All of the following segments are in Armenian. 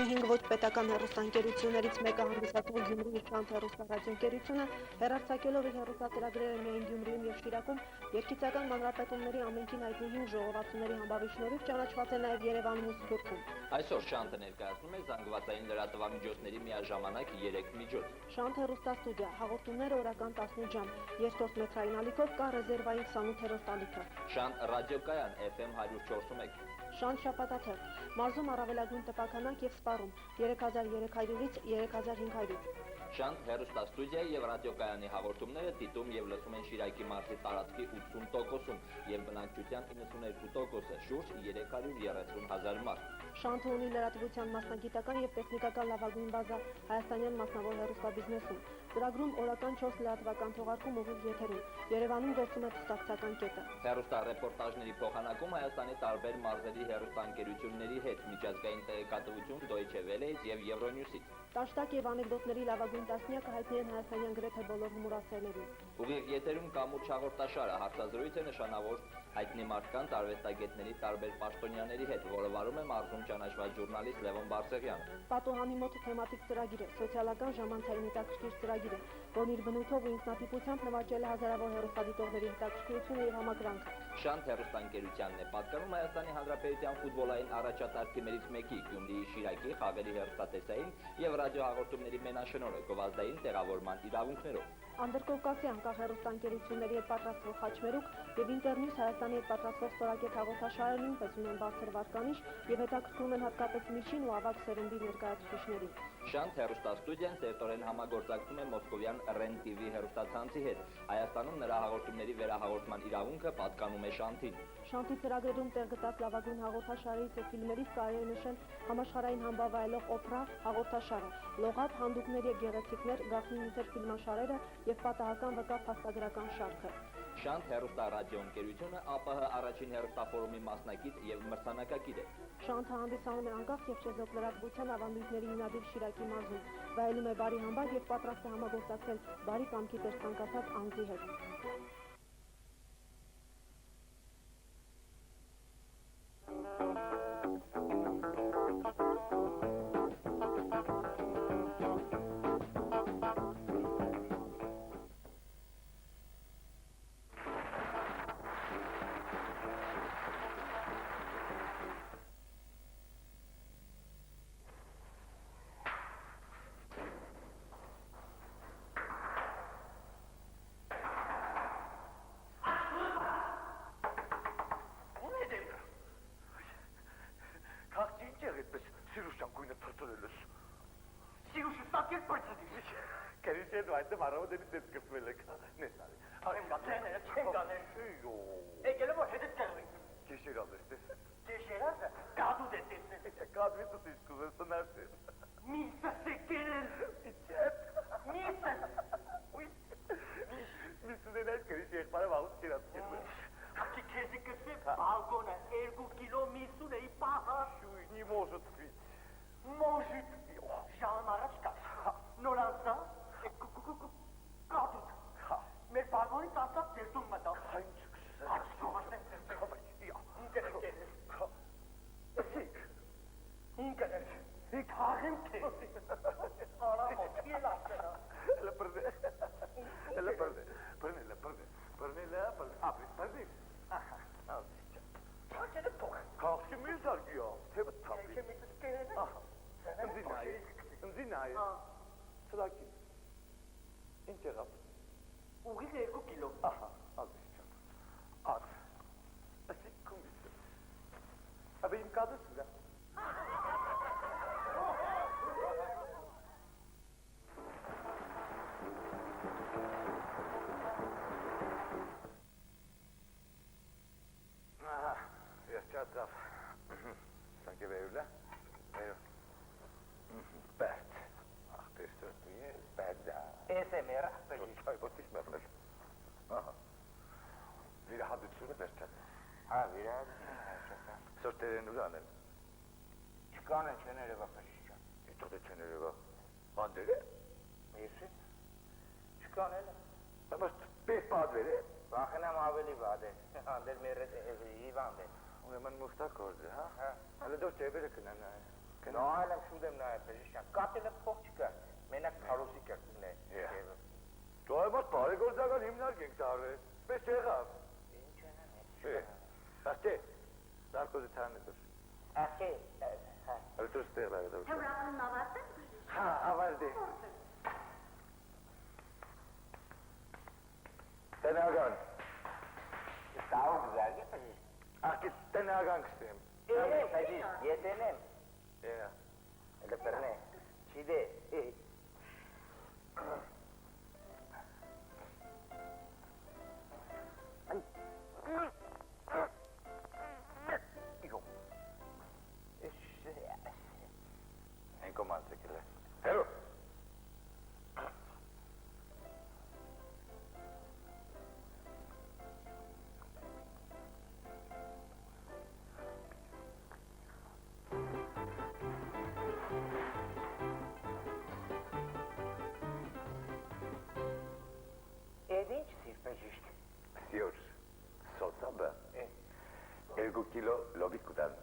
5 ոչ պետական հեռուստաընկերություններից մեկը հանդիսացող Գյումրիի Շանթ հեռուստարադիոընկերությունը հեռարձակելով իր հեռուստատրագրերը միայն Գյումրիում և Շիրակում երգիծական մանրապետումների ամենքին հայտնի 5 ժողովածուների համբավի շնորհիվ ճանաչված է նաև Երևանում ու Սփյուռքում։ Այսօր Շանթը ներկայացնում է զանգվածային լրատվամիջոցների միաժամանակ 3 միջոց։ Շանթ հեռուստաստուդիա, հաղորդումները օրական 18 ժամ, երկրորդ մետրային ալիքով կա ռեզերվային 28-րդ ալիքը։ Շանթ ռադիոկայան FM 104.1։ Շանթ շաբաթաթերթ, մարզում առավելագույն տպականակ և սպառում 3300-ից 3500։ Շանթ հեռուստաստուդիա և ռադիոկայանի հաղորդումները դիտում և լսում են Շիրակի մարզի տարածքի 80%-ում և բնակչության 92%-ը, շուրջ 330,000 մարդ։ Շանթը ունի լրատվության մասնագիտական և տեխնիկական լավագույն բազա հայաստանյան մասնավոր հեռուստաբիզնեսում։ Ծրագրում օրական 4 լրատվական թողարկում ուղիղ եթերում։ Երևանում գործում է թղթակցական կետը։ Հեռուստառեպորտաժների փոխանակում Հայաստանի տարբեր մարզերի հեռուստաընկերությունների հետ, միջազգային տեղեկատվություն Deutsche Welle-ից և Euronews-ից։ Տաշտակ և անեկդոտների լավագույն տասնյակը հայտնի են հայաստանյան գրեթե բոլոր հումորասերներին։ Ուղիղ եթերում կամուրջ հաղորդաշարը հարցազրույց է նշանավոր հայտնի մարդկանց, արվեստագետների, տարբեր պաշտոնյաների հետ, որը վարում է մարզում ճանաչված ժուրնալիստ Լևոն Բարսեղյանը։ Պատուհանի մոտ թեմատիկ ծրագիր է, սոցիալական ժամանցային հետաքրքիր ծրագիր է, որն իր բնույթով ու ինքնատիպությամբ նվաճել է հազարավոր հեռուստադիտողների հետաքրքրությունը և համակրանքը։ Շանթ հեռուստաընկերությանն է պատկանում Հայաստանի Հանրապետության ֆուտբոլային առաջատար թիմերից մեկի Գյումրիի Շիրակի խաղերի հեռուստատեսային և ռադիոհաղորդումների մենաշնորհը գովազդային տեղավորման իրավունքներով։ Անդրկովկասի անկախ հեռուստաընկերությունների հետ պատրաստվող խաչմերուկ և Ինտերնյուս Հայաստանի հետ պատրաստվող ստորակետ հաղորդաշարը նույնպես ունեն բարձր վարկանիշ և հետաքրքրում են հատկապես միջին ու ավագ սերնդի ներկայացուցիչներին։ Շանթ հեռուստաստուդիան սերտորեն համագործակցում է մոսկովյան REN-TV հեռուստացանցի հետ։ Հայաստանում նրա հաղորդումների վերահաղորդման իրավունքը պատկանում է Շանթին։ Շանթի ծրագրերում տեղ գտած լավագույն հաղորդաշարերից և ֆիլմերից կարելի է նշել համաշխարհային համբավ վայելող օպերա հաղորդաշարը, լողափ, հանդուկներ և գեղեցիկներ, գաղտնի նյութեր ֆիլմաշարերը և պատահական վկա փաստագրական շարքը։ Շանթ հեռուստարադիոընկերությունը ԱՊՀ առաջին հեռուստաֆորումի մասնակից և մրցանակակիր է։ Շանթը հանդիսանում է անկախ և չեզոք լրատվության ավանդույթների հիմնադիր Շիրակի մարզում, վայելում է բարի համբավ և պատրաստ է համագործակցել բարի կամքի տեր ցանկացած անձի հետ։ Նո, այլ եմ շուտ եմ նայել, բժիշկան, կատելը փող չկա, մենակ քարոզի կրկին է։ Դու այմոտ բարեգործական հիմնարկ ենք տարվել, պես չեղավ։ Ինչ են Աղջե, նարկոզիթարն է դուր։ Աղջե, Հրդուր ստեղ լավ է դուր։ Հրապն ավարտել հա, ավարդի։ Տնական, Ստաղու գզարգի բժիշկ։ աղջի տնական կստեմ։ Բժիշկ, ետեն եմ։ Էլը պրնե, չի դե։ Են կոմանց եկել է։ Հերո։ Էդ ինչ սիր բժիշկ։ Սիոր, սոցաբը, 2 կիլո լոբի կուդան,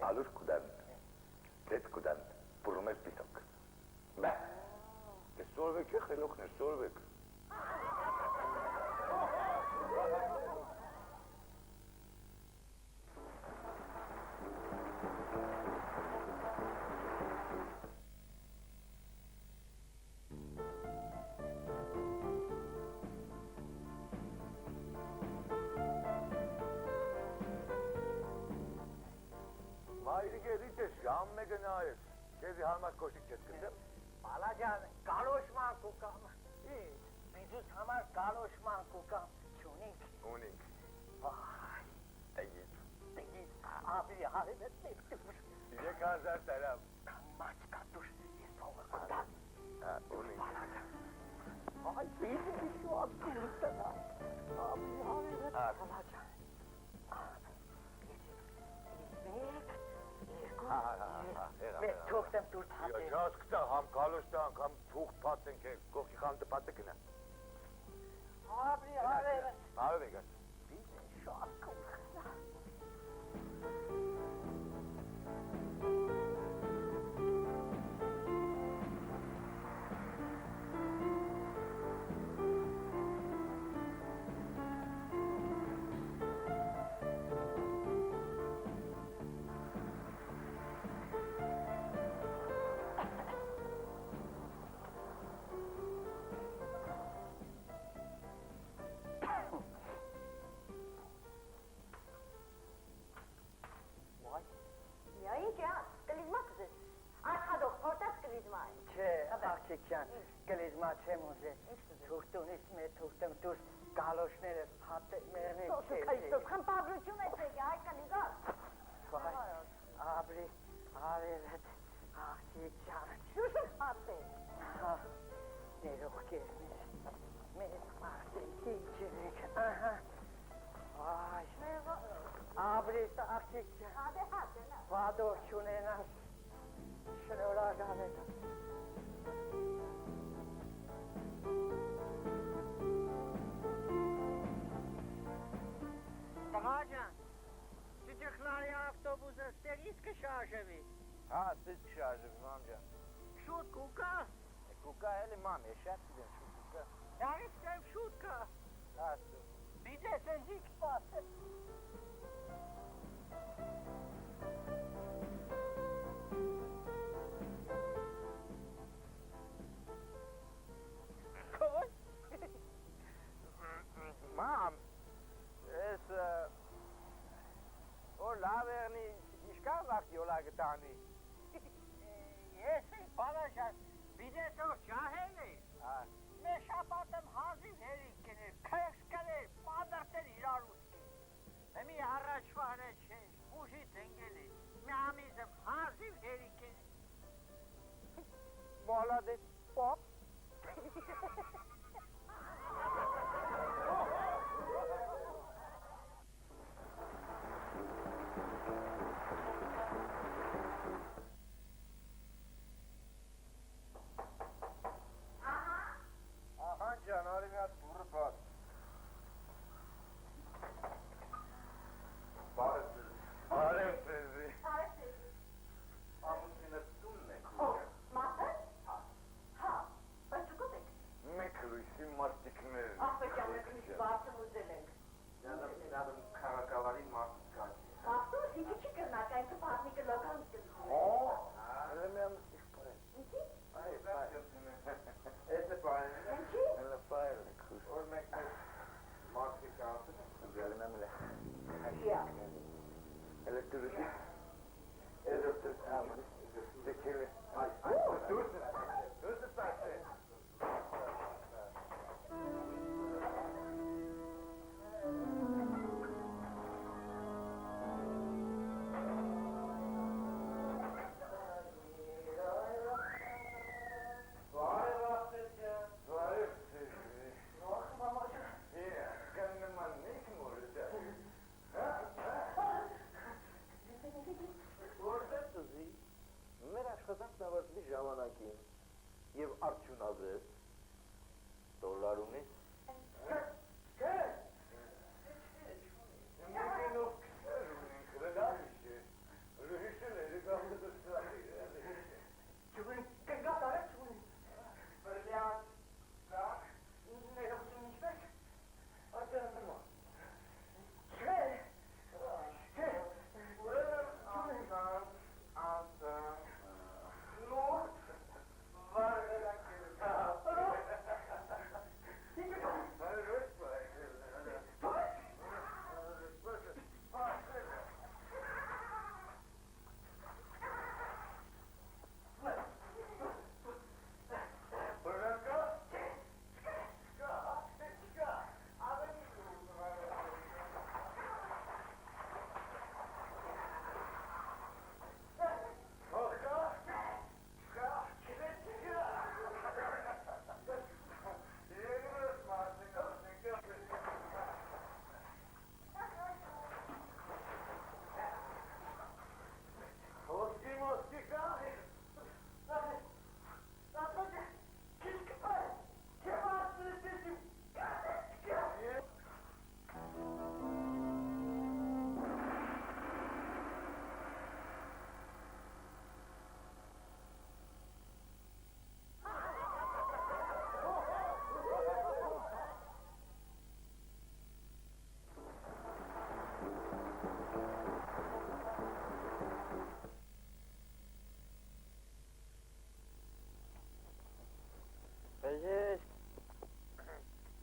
ալուր կուդան, ձետ կուդան, բուրումեր պիսոք։ Բա, դե սորվեք է խելոքն է, սորվեք։ Մայրիկ է դիտես, ժամն է գնայես, կեզի հարմար կոշիկ չես կնդեմ։ Բալաջան, գալոշման կուկամ։ Ինչ, բիզուս համար գալոշման կուկամ չունինք։ Ունինք, Վայ, տեգիտ, ապի հարիվ էտ նետուր։ 3000 տարավ, Մաչ կատուր, ես փողը կուտան։ ունինք։ Ay, benim şu an kırıkta. Abi, abi, alacağım. Ve çok da dur tabi. Յոջաս կտա, համ կալոշտան, համ թուղթ պացենք է, կողքի խամ տպատը կնա։ Abi, abi. Արև եկած։ Bizim şu an kırıkta. Ya iyi ki ha, klizma kızı. Arka doktorda klizma. Che, akçekyan, glizma çemuze. Tuhtun ismi, tuhtum dur. Galoşnere patı merni Sosu kayısı, kan pavrucum etse ya, klizma. Vay, abi, abi evet. Akçekyan. Şuşun patı. Ha, ne ruh gelmiş. Mehmet Hicrik, aha. Vay, abi işte akçekyan. Hadi hadi ne? Vado şunenas. Şunora galet. Tağacan, çocukları avtobusa steris kışaşevi. Ha, siz şarjım amca. Şut kuka. Kuka eli mam, eşek gidin şu kuka. Yani sen şutka. Ha, Bir de sen zik bastı. Koy. Mam, es, o laverni, işkan vakti ola gitani. Yesin palaşan. Bir de çok cahili. Ha, Ne şapatım hazin herikini. Kırskali madakten ilarutki. Emi araç var şey. Uşi dengeli. Mehamizim hazin herikini. molades pop. Aha canarım ya dur bak. Barım sizi. Hadi. Amın Մասնավորի ժամանակին եւ արդյունավետ դոլար ունես։ Չէ։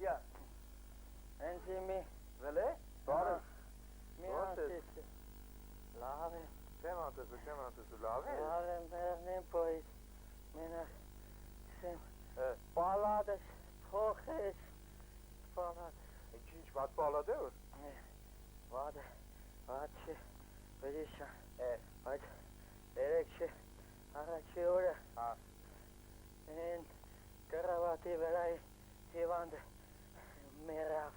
Yeah. And see me. Vele? Բարը։ Միացես։ Լավ է։ Չեմ լավ է։ Լավ է, մերնին պոյս։ Մենակ սեմ։ Պալադես, Փոխես։ Պալադ։ ինչ ված պալադ է որ։ Վադը։ Վաչի։ Վերիշա։ Բայց երեք չի։ Առաջի օրը։ Հա։ Են կրավատի վրայի հիվանդ մերավ։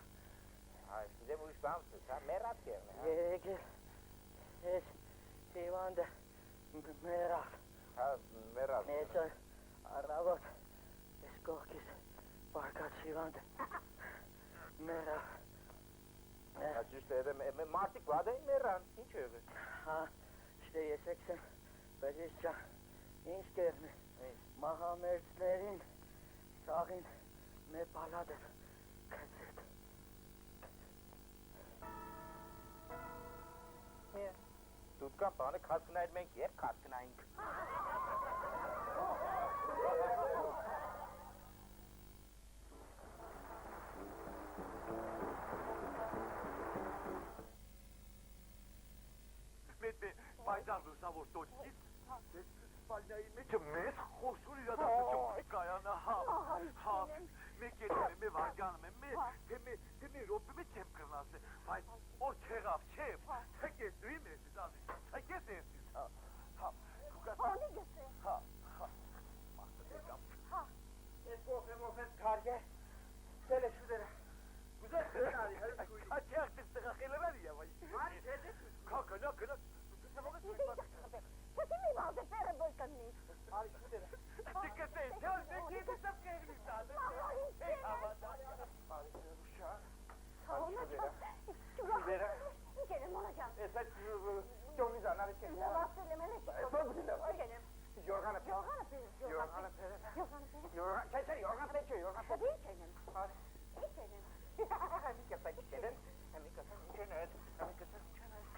Այ, դե ուրիշ բան ցա մերավ կերն է։ Երեք ես հիվանդ մերավ։ Հա, մերավ։ Ես առավոտ ես կողքից բարկած հիվանդ մերավ։ Հա, ճիշտ է, մարդիկ վադ էին մերան, ինչ է եղել։ Հա, շտե ես եկսեմ, բեժիշ ջան, ինչ կերն է։ Մահամերձներին սաղին մեր պալադ է կծիտ։ Դուտ կան բանը կաց կնայր մենք և կաց կնայինք։ Մետ պայդար լուսավոր տոչքից, Սպալնայի մեջը մեզ խոշոր իրադարձություն կայանա, հա, մեկ երդեմ է վարգանում եմ, թե մի ռոպի մեջ չեմ կրնաս է, բայց որ չեղավ, չեմ, չկես դույի մեզ ես ազի, չկես երդիս, հա, Հոնի գսե։ հա, մաստը դեկամ, Ես կողեմ կարգ է, սել է շուդերը, գուզեր կրնարի, հրի կույրի։ Աչի աղտիս տղախելրար եվ այ, Մարի չեդես կնա, Չսի մի բազը պերը բոյկննից։ Մարի շուդերը։ չկս է, չոս դեկի դիսավ կեղնի սադը, է հավատա, Մարի շուշա։ Հոնը Շուդերը։ Ինչ են մոնա ջան։ Ես այդ ճոնի զանարի չեք։ Լավասել եմ էլ է Այսօր բուդի լավ։ Օրգեն եմ։ Յորգանը պեր։ Յորգանը պեր։ Յորգանը պեր։ Յորգանը պեր։ Չէ, յորգան պեր չէ, յորգան պեր։ Ինչ են եմ։ Մարի։ Ինչ են եմ։ Համի կապա չեն։ Համի կապա չեն։ Համի կապա չեն։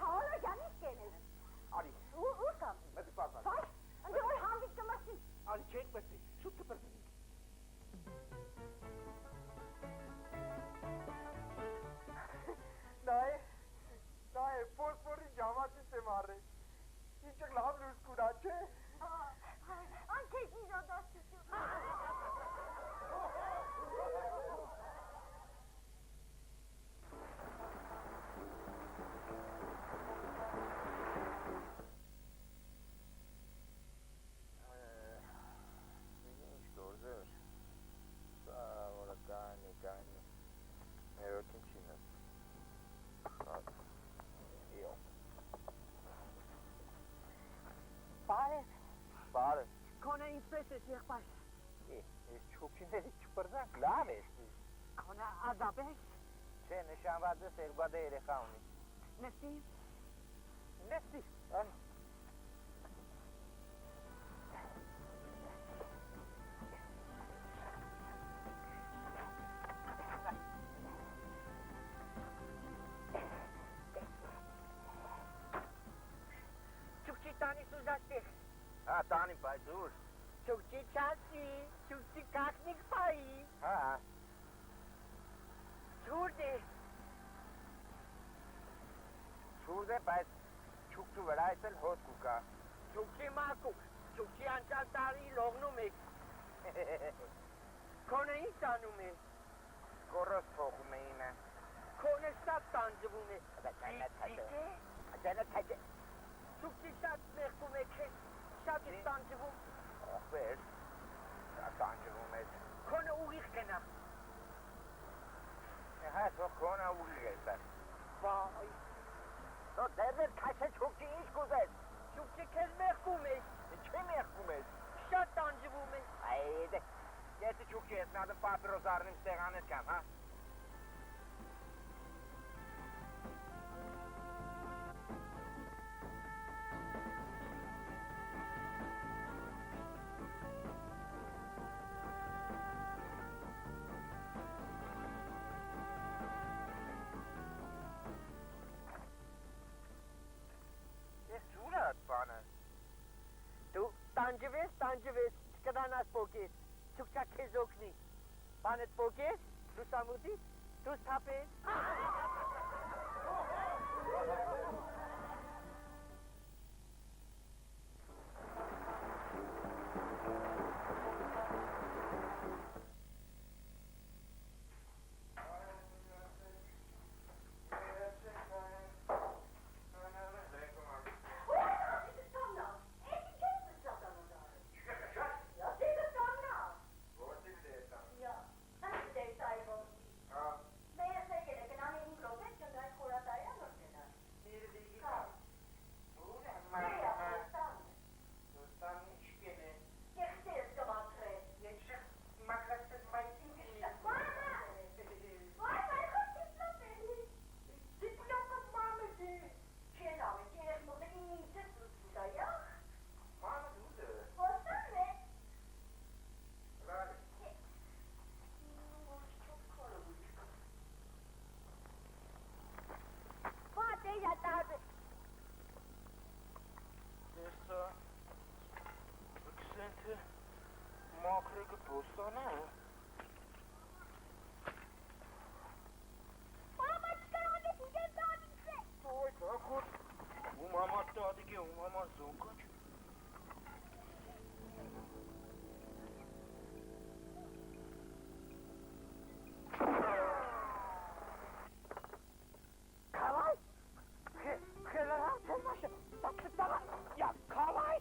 Հոնը ջան ինչ են եմ։ Արի։ Ու կամ։ Մեծ պապա։ Սայ, ընդ որ հանդիք կմասի։ Արի չեք պրտի։ Շուտ կպրտի։ Նայ, փոսֆորի ջամացից եմ առել։ Ինչ լավ լույս կուրա, չէ։ Անքեզ իրադարձություն։ ինչպես ես եղբայր։ Ես չուքիների չպրզանք, լավ ես։ Կոնա ազապես։ Չէ, նշանված ես երկուադե երեխա ունի։ Նստի։ Նստի, ան։ Չուքչի տանի սուզաստիղ։ Հա, տանի պայծուր։ Չուքչի չասի, չուքչի կախնիկ պայի։ Հա։ Չուրդ է։ Չուրդ է, բայց չուքչու վրա ես էլ հոտ կուկա։ Չուքչի մակուկ, չուքչի անցյալ տարի լողնում եք։ Քոնը ինչ տանում է։ Կորոս փողում է իմը։ Քոնը շատ տանջվում է։ Աջանա թաջե։ Չուքչի շատ մեղքում է քեզ, շատ է տանջվում։ Ախվեր, շատ տանջվում է։ Քոնը ուղիղ կնա։ Հա, թող քոնը ուղիղ է սար։ Վայ։ Դո դերվեր քաշե չուքչի ինչ կուզես։ Չուքչի քեզ մեղքում է։ Չէ մեղքում ես։ Շատ տանջվում է։ Այդե, ես չուքչի ես նադը պապիրոս արնիմ ստեղանես կամ, հա։ Տանջվես, չկդանաս պոկես, չուկչա քեզ օգնի, բանդ պոկես, դու սամուտի, դու ստապես։ Մաքրեգը բոստան է։ Մամա, չկարողան ես ինքես դադիք է։ Ոյ, կախոտ, ու մամա դադիք է, ու մամա զոնկաչ։ Կավայ, խելարան չեն մաշը, տակստավա, յա, կավայ։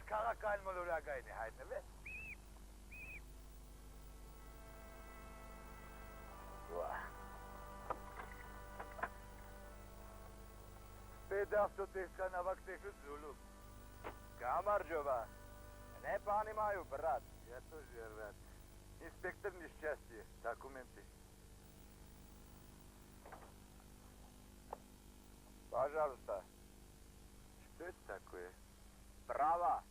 Քաղաքային մոլորակային է հայտնվել։ Պետավտոտեսկան ավակտեքը ձուլում։ Կամարջովա, не понимаю, брат. Я тоже рад. Инспектор несчастья, документы. Пожалуйста. Что это такое? Право.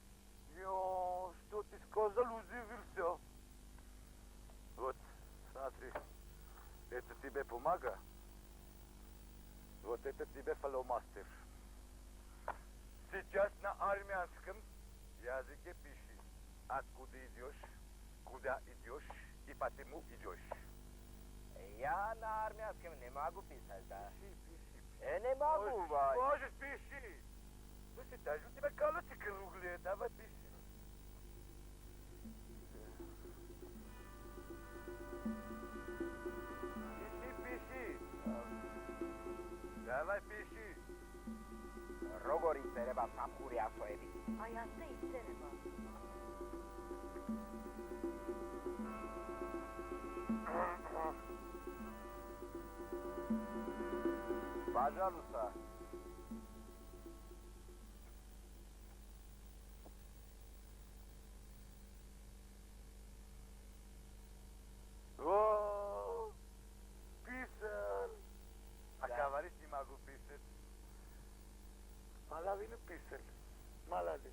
Ё, что ты сказал, удивился. Вот, смотри, это тебе бумага, Вот это тебе фломастер. Сейчас на армянском языке пиши. Откуда идешь, куда идешь и почему идешь. Я на армянском не могу писать, да? Пиши. Не могу, бай. Можешь, пиши. Слушай, даже у тебя колодцы круглые, давай пиши. Пиши. Давай пиши. Როგორ იწერება სამხური ასოები? აი ასე იწერება. Пожалуйста. О, писал. А говорить не могу писать. Половину писал. Молодец.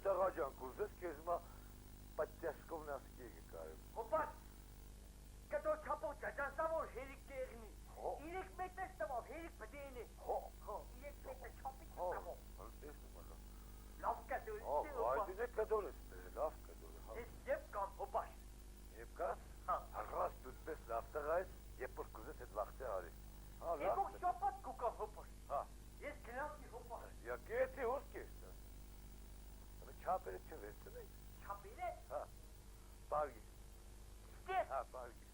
Տաղաջան կուզես կեզ կդոր ես բերել, լավ կդոր է, հա։ Ես եվ կամ հոպաշ։ Եվ կաս, Հա։ հղաս դուտպես լավ տղա ես, երբ որ կուզես այդ վաղտի արի։ Հա, լավ Եկող կդոր։ շապատ կուկամ հոպաշ։ Հա, Ես գնացի հոպաշ։ յակեցի հոսք ես տա։ Հա, չապերը չվերցնենք։ Չապիր է։ Հա, բարգի, Ստեղ։ հա, բարգի,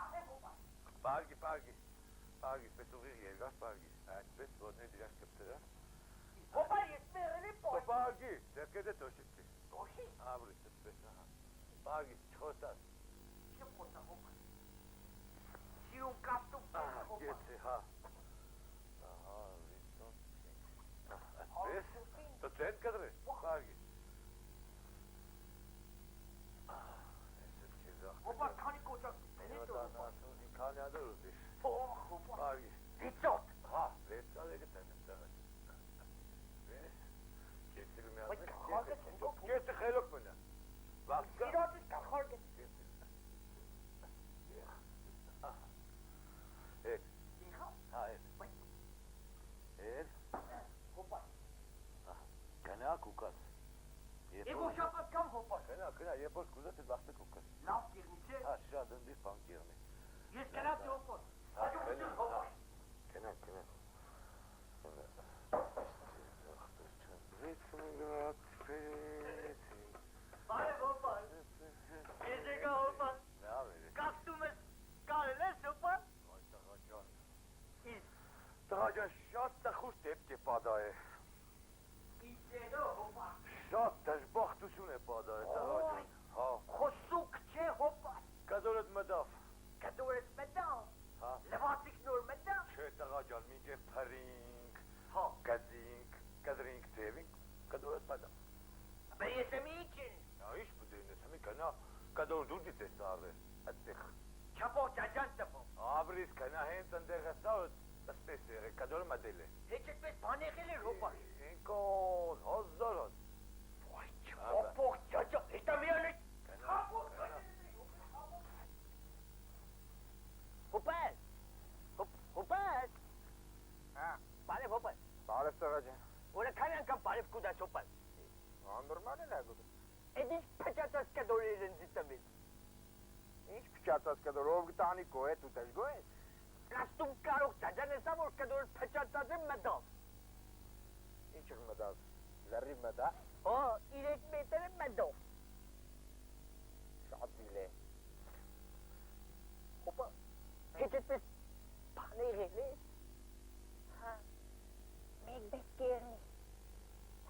Աղե հոպաշ։ բարգի, պես ուղիղ երգար բարգի, այդպես որներ իրար կպտրա։ Հոպար ես մեղել եմ պաշ։ Բարգի, ձերքետ է տոշիցի։ Դոշի։ Աբրիս պես, ահա։ Բարգի, չխոտած։ Չեմ խոսա հոպաշ։ Սիրում կապտում Ահա, հոպաշ։ գեցի, հա։ Ահա, վիստոն չենք։ Այդպես, տո չեն կդրե, բարգի։ Ես էլ կեզախ։ Հոպար քանի կոճակ։ Ես դանասուն ինքանի ադոր ուզիշ։ Փող հոպար։ Բարգի։ Վիճոտ։ Հա, լեցալ եկը տենեմ տղաչ։ Պես, կեցիլու մի Բայց ազնես, խաղը չեն գոպ։ կեցի խելոք մնա։ Վաղկա։ Իրոդից կախարգ է։ Եկ, Իհա։ հա, եկ, Բայց եկ, հոպար։ կնա կուկաս։ Եկող շապատ կամ հոպար։ Կնա, երբ որ կուզես այդ վաղտը կուկաս։ Լավ կիրնի չէ։ Հա, շատ ընդիր պան կիրնի։ Ես գնացի հոպար։ Հաջողություն հոպար։ Կնա։ Բարև հոպար։ Ես եկա հոպար։ Լավ էր։ Կապտում ես կարել ես հոպար։ Տղաջան շատ տխուր դեպք է պատահել։ Իջերո հոպար։ Շատ դժբախտություն է պատահել տղաջան։ Հա, Խոսուկ չէ հոպար։ կդորդ մտավ։ Կդորես մետալ։ Հա, Լվացիկ նոր մետալ։ չէ տղաջան, մինչև փրինք, Հա։ կդինք, կդրինք ձևինք, կդորդ մտավ։ Բայց ես եմ իջին։ Նա ինչ բդին ես, հմի կնա, կդոր դու դիտես արել, այդտեղ։ Չապող ճաջան տպում։ Աբրիս կնա հենց ընդեղը սարդ, ըսպես եղե, կդոր մդել է։ Հետ այդպես բան եղել էր հոպար։ Ինքոն, հազարան։ Ոյ չապող ճաջա, հետա միան է։ Հոպար։ Հոպար։ Հա, բարև հոպար։ Բարև տղաջան։ Որը քանի անգամ բարև կուդաս հոպար։ Անդորման է լագոտ։ Էդ ինչ փճացած կդորեր են զիտամից։ Ինչ փչացած կդոր, ով գտանի գոհ է, դու տես գոհ ես։ Կաստում կարող ճաջան ես որ կդոր փճացած է մտավ։ Ինչ էր մտավ, լրի մտա, Հո, 3 մետր է մտավ։ շատ բիլ է։ Հոպա, հետ այդպես բան եղել է։ Հա, մեկ բեք կերնի։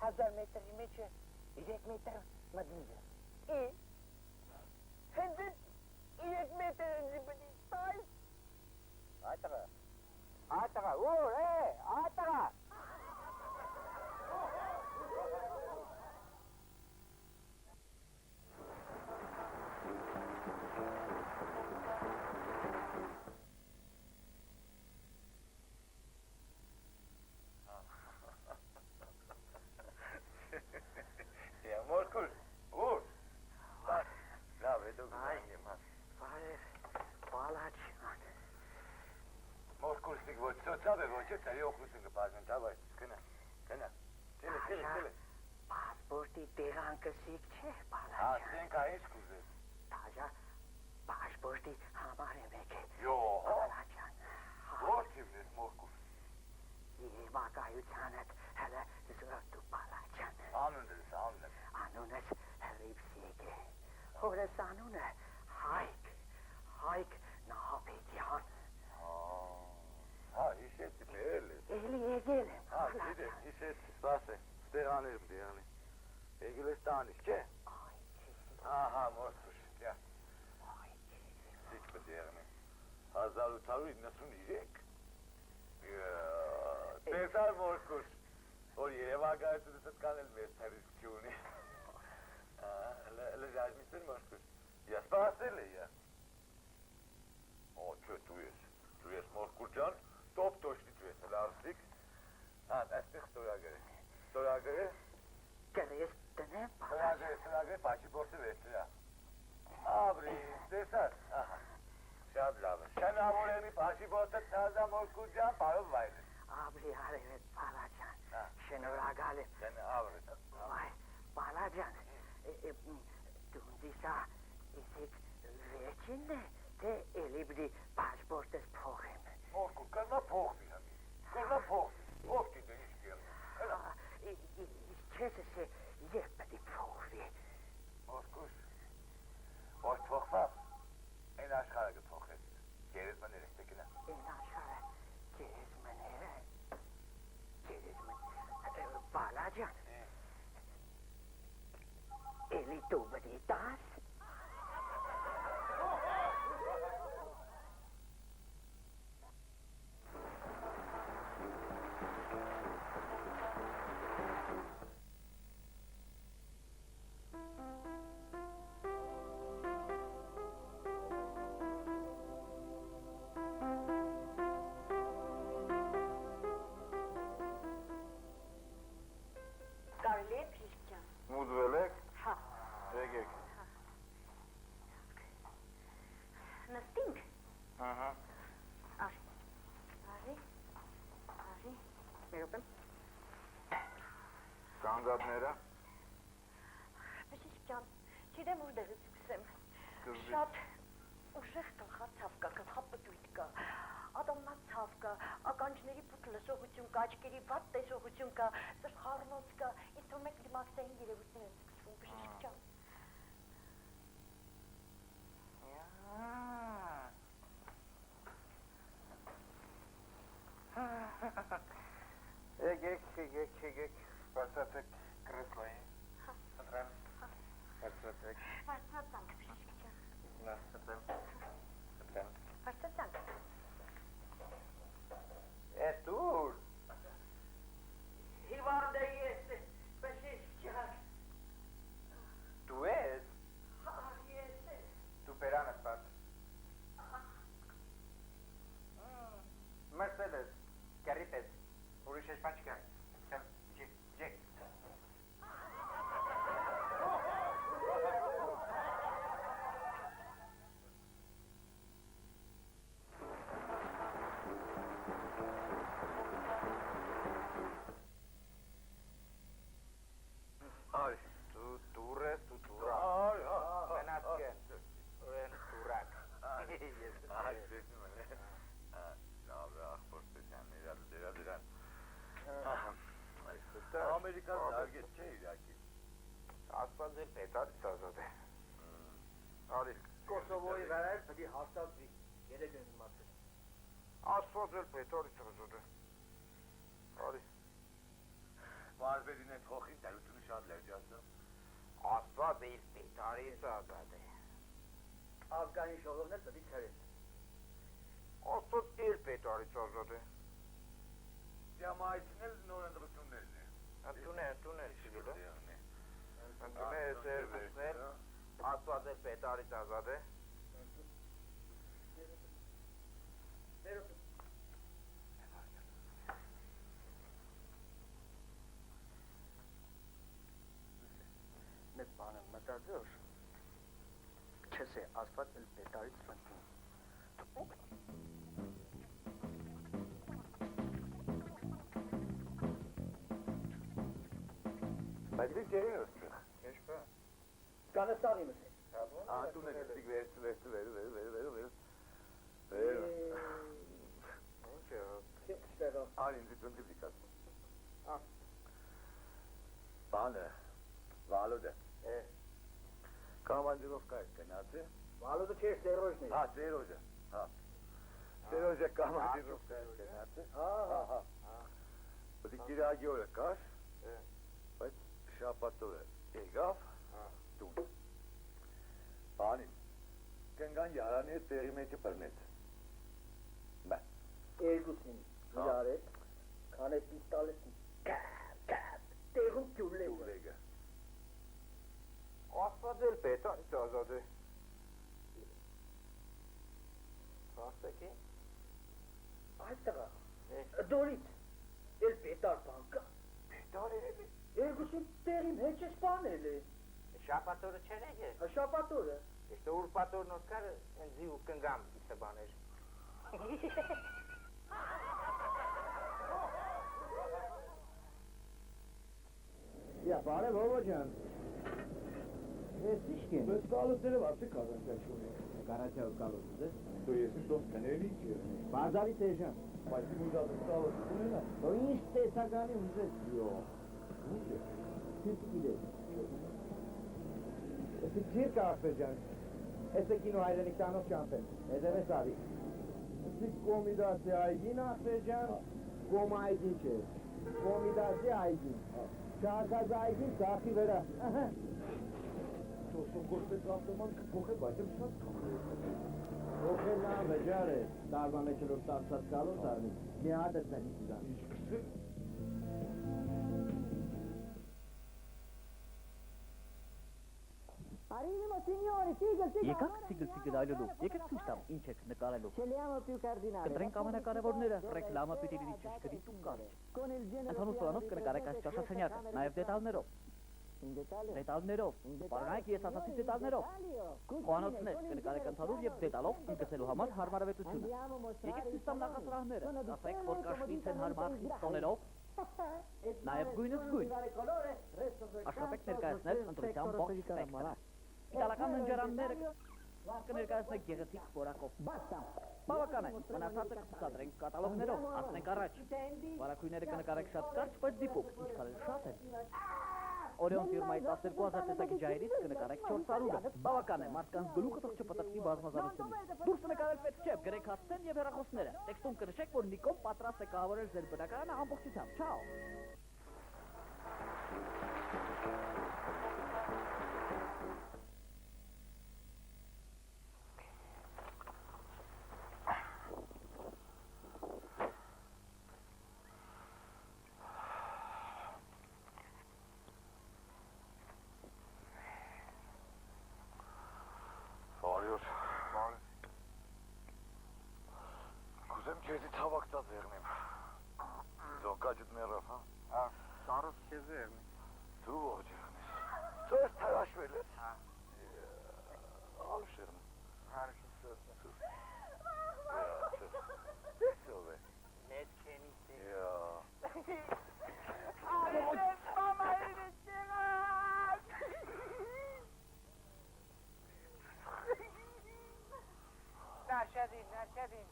1000 մետրի մեջ է 3 մետր մտնիվ է։ Հենց 3 մետր է բնի տայ։ Այ տղա, ուր, այ տղա։ Մորքուր, ուր։ Լավ է, դու գնանք եմ հատ։ Բարև, բալաչյան։ Մորքուրսիկ ոչ ծոցավ է ոչ է, ծարի օխլուսին կպազնեն, դավայ, կնա, տելը։ Պասպորտի տեղանքը սիկ չէ, Հա, բալաչյան։ սենք այս կուզես։ Տաժա, պասպորտի համար եմ եկել։ Յո, Բալաչյան։ ոչ իվնես մորքուր։ Եվ ակայությանդ հələ զրոտու բալաչյան։ Անունս, Անունս Հրիպսիկ է, հորս անունը Հայկ Նահապետյան։ Հա, հիշեցի բերել ես։ Էլի եկել եմ, Հա, գիտեմ, հիշեցի, սպաս է, ստեղաներ եմ դեղանի։ Եկել ես տանից, չէ։ Այ քեզ, Ահա, մորքուր, կյա, այ քեզ։ սիչ պտեղնի։ 1893։ Տեսար մորքուր, որ երևակայությունս էտ կանել մեզ թերիսկ չունի։ Լժաժմիսն մորքուր, ես պասել է, յա։ Օ, չէ, դու ես մորքուր ճան, տոպ տոշնի դու ես, լարսիկ։ Հա, այստեղ ստորագր է, Կրես տնեմ, բալաչյան։ ստորագր, պաչի բորսը վերցրա։ Աբրի, տեսար, ահա, շատ լավ է։ Շնավորենի պաչի բորսը թազա մորքուր ճան, պարով վայր է։ Աբրի արևետ բալաչյան, Հա։ շնորհակալ Ալե, Դեն ավրը։ այ, բալաջան, դունդիսա, իսիկ վերջինն է, թե էլի բդի պասպորտս փոխեմ։ Մորկու, կրնա փոխվի համի։ Կրնա փոխվի։ Ով գիտե ինչ կերն։ Չեսս է երբ բդի փոխվի։ Մորկուս, ոչ փոխվավ, են աշխարը կփոխես։ Գերեզ մներ եք տեկնա։ Են աշխարը գերեզմները, բալաջան, էլի դու բդի տաս։ Կարելի է Փրիշկյան։ Մուդվել եք, Հա, եկեք։ նստինք։ Ահա։ Արի, մեր ոպեմ։ Կանդատները։ Փրիշկյան, չիտեմ ուր սկսեմ։ Կզի։ Շատ ուժեղ գլխացավ կա, գլխապտույտ կա, ատոմնացավ կա, ականջների փոթ լսողություն կա, աչքերի վատ տեսողություն կա, սրխառնոց կա, ինձ թվում է կլիմաքսային երևույթներ են սկսվում, Փրիշկյան։ Եկեք, բարձրացեք կրեսլային։ Ընտրեմ, բարձրացեք, Բարձրացանք, Փրիշկյան, ընտրեմ։ բարձրացանք։ Էս դուր։ Հիվանդ է ես, Փրիշկյան, Դու ես, ես է։ դու բերանս բաց։ Մերսեդես, կերիպես, ուրիշ ես պաչկա։ Ջեք։ Այ, դու դուր ես, դու դուրա։ Մենած կեն, ուրեն դուրակ։ Այ, դեսնում են, լավ է, ախպորտության դերան։ Ամերիկան դարգետ չէ իրակի։ Ասպազ էլ պետարից ազատ է։ Արի, Կոսովոյի վրա էլ պդի հաստատվի, երեկ են իմացել։ ասպազ էլ պետարից ազատ է։ Արի։ Մարվերին է փոխին, տերությունը շատ լերջասը։ Ասպազ էլ պետարից ազատ է։ افغانی شغل نه بدی چرید. Աստված էլ պետարից ազատ է։ Դյամայցնել նոր ընդրություններն է։ Ընդուն է, սիրել է։ Ընդուն է, սերվիսներ, աստված էլ պետարից ազատ է։ Մեկ բան եմ մտածել, չես է ասված էլ պետարից ֆնտում։ Բայց դու ջերին ըստ։ Քեշ բա։ Կանստանի մսե։ Ատուն է դիք վեր։ Չստեղա։ Արին դու դիքաս։ Բանը, Վալոդը։ Կամանդիրովկա է գնացի։ Վալոդը չէ, Սերոժն է։ Հա, Սերոժը։ Հա։ Սերոժը կամանդիրովկա է գնացի։ Հա։ Բդի գիրագի օրը կար։ Բայց շապատորը եկավ տուն։ Բանին, կնգան յարանի է տեղի մեջը պրնեց։ Բա։ Երկուսին իրարեց, քան է պիստալեսին։ Տեղում ջուլե։ Ուրեգը։ Աստված էլ պետարից ազատ է։ Ասեկի։ Այստեղա, դորից, էլ պետար բան կա։ Պետար է։ Երկուսին տեղին հետ չես բանել է։ Շապատորը չեր է։ Շապատորը։ Este urpătorul nostru în ziua când am să banești. Բարև Հովո ջան։ Ես իշքին։ Բայց կալուսները վարձի կազանքյալ չունի։ Կարաչավ կալուս է։ Դու ես ինձ դոս կների չի։ Բազարի տեժան։ Բայց իմ ուզած կալուս ունենա։ Դու ինչ տեսականի ուզես յո։ Ինչ է։ Քիչ գիտես։ Էսի ջիրկա ախպեր ջան։ Էսը կինո հայրենիք տանով չամպեն։ Եզև ես արի։ Էսի կոմիդացի այգին ախպեր ջան։ Կոմ այգին չէ։ Կոմիդացի այգին։ Չարկազ այգին սախի վերա։ Գործպես ավտոման կփոխե, բայց եմ շատ փոխել։ Օքեն նա վեճար է, տարվա մեջ որ ստացած կալոս արնի, մի հատ ես նենի սիգան։ Ինչ կսե։ Arrivino signori, sigla, sigla. Եկեք սիգլ այլելու, եկեք ցույց տամ ինչ եք նկարելու։ Scegliamo più cardinali. Կտրենք ամենակարևորները, ռեկլամը պիտի լինի ճշգրիտ ու կարճ։ Con il genere Ընդհանուր պլանով կնկարեք այս ճաշասենյակը, նաև դետալներով։ in dettaglio. Դետալներով, պարագայք ես ասացի դետալներով։ Խոհանոցներ կնկարեք ընդհանուր եւ դետալով ու գցելու համար հարմարավետությունը։ Andiamo a mostrare Եկեք ցույց տամ նախասրահները, ասեք որ կաշվից են հարմար տոներով, նաև գույնը գույն։ Աշխատեք ներկայացնել ընտրության ողջ սպեկտրը։ Իտալական ննջարանները կներկայացնեք գեղեցիկ որակով։ Բավական է, մնացածը կցուցադրենք կատալոգներով, ասնենք առաջ։ Վարակույները կնկարեք շատ կարճ, բայց դիպուկ, ինչքան էլ շատ են։ Օրիոն ֆիրմայի 12000 տեսակի ջայրից կնկարեք 4 արուրը։ Բավական է, մարդկանց գլուխը թող չպտտվի բազմազանությունից։ Դուրս նկարել պետք չէ, գրեք հասցեն եւ հեռախոսները։ Տեքստում կնշեք, որ Նիկոն պատրաստ է կահավորել ձեր բնակարանը ամբողջությամբ։ Չաո։ Կուզեմ քեզի թավակտած եղնեմ։ Զոկաջդ մեռավ, հա։ Կարոս քեզ եղնի։ Դու ողջ եղնես։ Դու ես թարաշվել ես։ Հա։ Ալշերն։ Հարշի սոս։ Սով է։ Մեծ քենի։ Յա։ Նաշադին։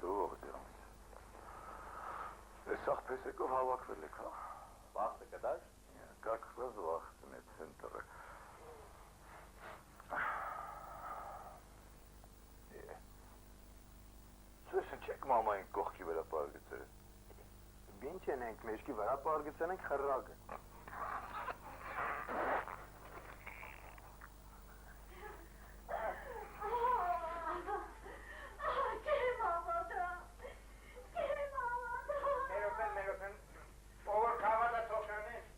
Դու ողջ եղնես։ Ես աղպեսեկով հավաքվել եք, հա։ Վախտը կդար։ Как раз вахтный центр. Սույսը չեք մամային կողքի վրա պարգծել։ Ինչ են ենք մեջքի վրա պարգծել ենք խրրագը։ Մերոպեն, ովոր կավատը թողշանես։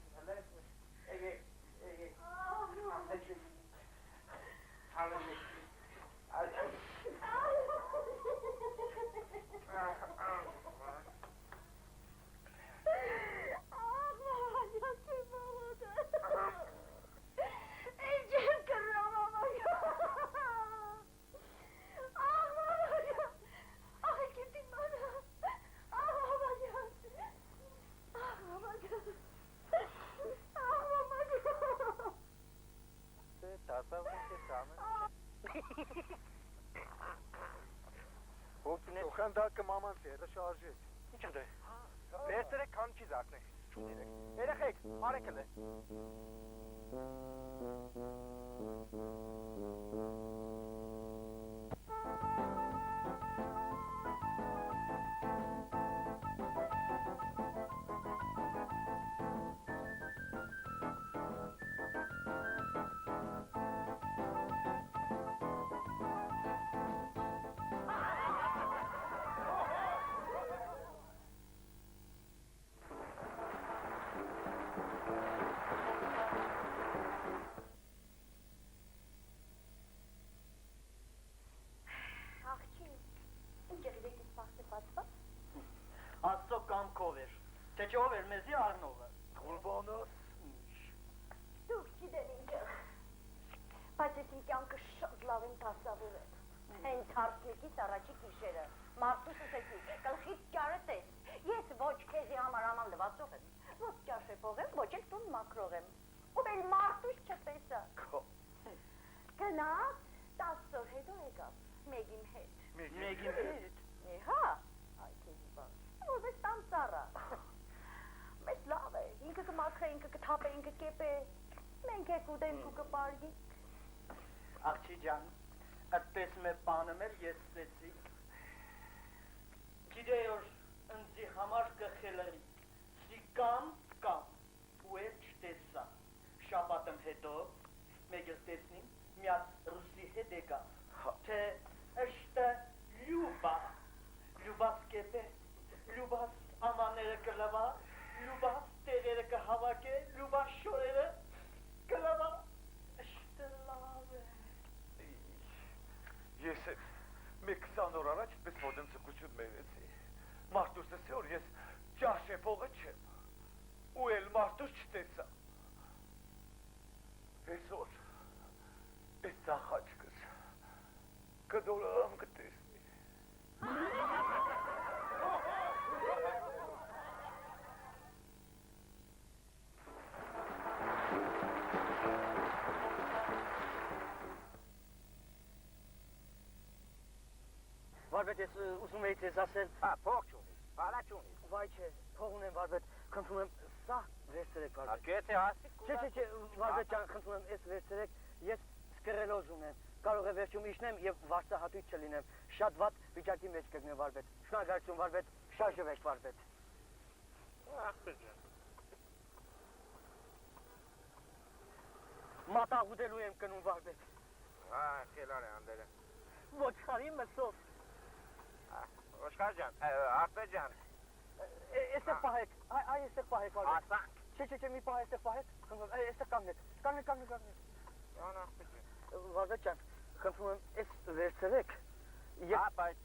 Օխանդակը մամանց է, դա շարժեց։ Ինչ դե։ Բերտրեք քան չի զակնեք։ Երեխեք, արեք հլը։ Թե ով էր մեզի առնողը։ Ղուրբանոս։ Դուք գիտեն ինքը։ Բայց ես իմ կյանքը շատ լավ եմ դասավորել։ Հենց հարսնիկից առաջի գիշերը, մարդուս ուսեցի, գլխից ճարը տես, ես ոչ քեզի համար աման լվացող եմ, ոչ ճաշեպող եմ, ոչ էլ տուն մակրող եմ, ու էլ մարդուս չտեսա։ Գնաց, 10 օր հետո եկավ, մեկին հետ։ Մեկին հետ։ Հա, այ քեզի բան, որպես տան ծառա։ Մեզ լավ է, ինքը կմաքրե, ինքը կթապե, ինքը կեպե, մենք եք ուտենք ու կպարգի։ Աղջի ջան, այդպես մեր բանը մեր ես ստեցի։ Գիտեի որ ընձի համար կխելերի, սի կամ, ու էլ չտեսա։ Շաբաթում հետո, մեկ էլ տեսնիմ, միած ռուսի հետ եկավ, թե ըշտը լյուբաս կեպե, լյուբաս ամաները կլվա, լյուբաս տեղերը կհավակե, լյուբաս շորերը կլվա, ըշտը լավ է։ Ես մի 20 օր առաջ պես ոդեմ ծկություն մերեցի։ Մարդուս էսի որ ես ճաշեպողը չեմ, ու էլ մարդուս չտեսա։ Այսօր, այս ծախաչկս, կդորամ կտեսնի։ Վարվետ ես ուզում էի ձեզ ասել։ Փող չունիս, բանա չունիս։ Վայ չէ, փող ունեմ վարվետ, խնդրում եմ, սա վերցրեք վարվետ։ Ակեթե հասիկ Չէ, վարվետ ջան, խնդրում եմ, ես վերցրեք, ես սկրելոզ ունեմ, կարող է վերջում իջնեմ և վարձահատույց չլինեմ, շատ վատ վիճակի մեջ կգնեմ վարվետ, շնորհակալություն վարվետ, շարժվեք վարվետ։ Մատաղուտելու եմ կնում վարվետ։ Խելար է անդերը։ Ոչխարի մսով։ Ոչխար ջան, Արտե ջան։ Էստեղ պահեք, այ էստեղ պահեք վարվետ։ Ասանք։ Չէ, մի պահ էստեղ պահեք, էստեղ կանգնեք։ Վարվետ ջան, խնդրում եմ, էս վերցրեք։ Բայց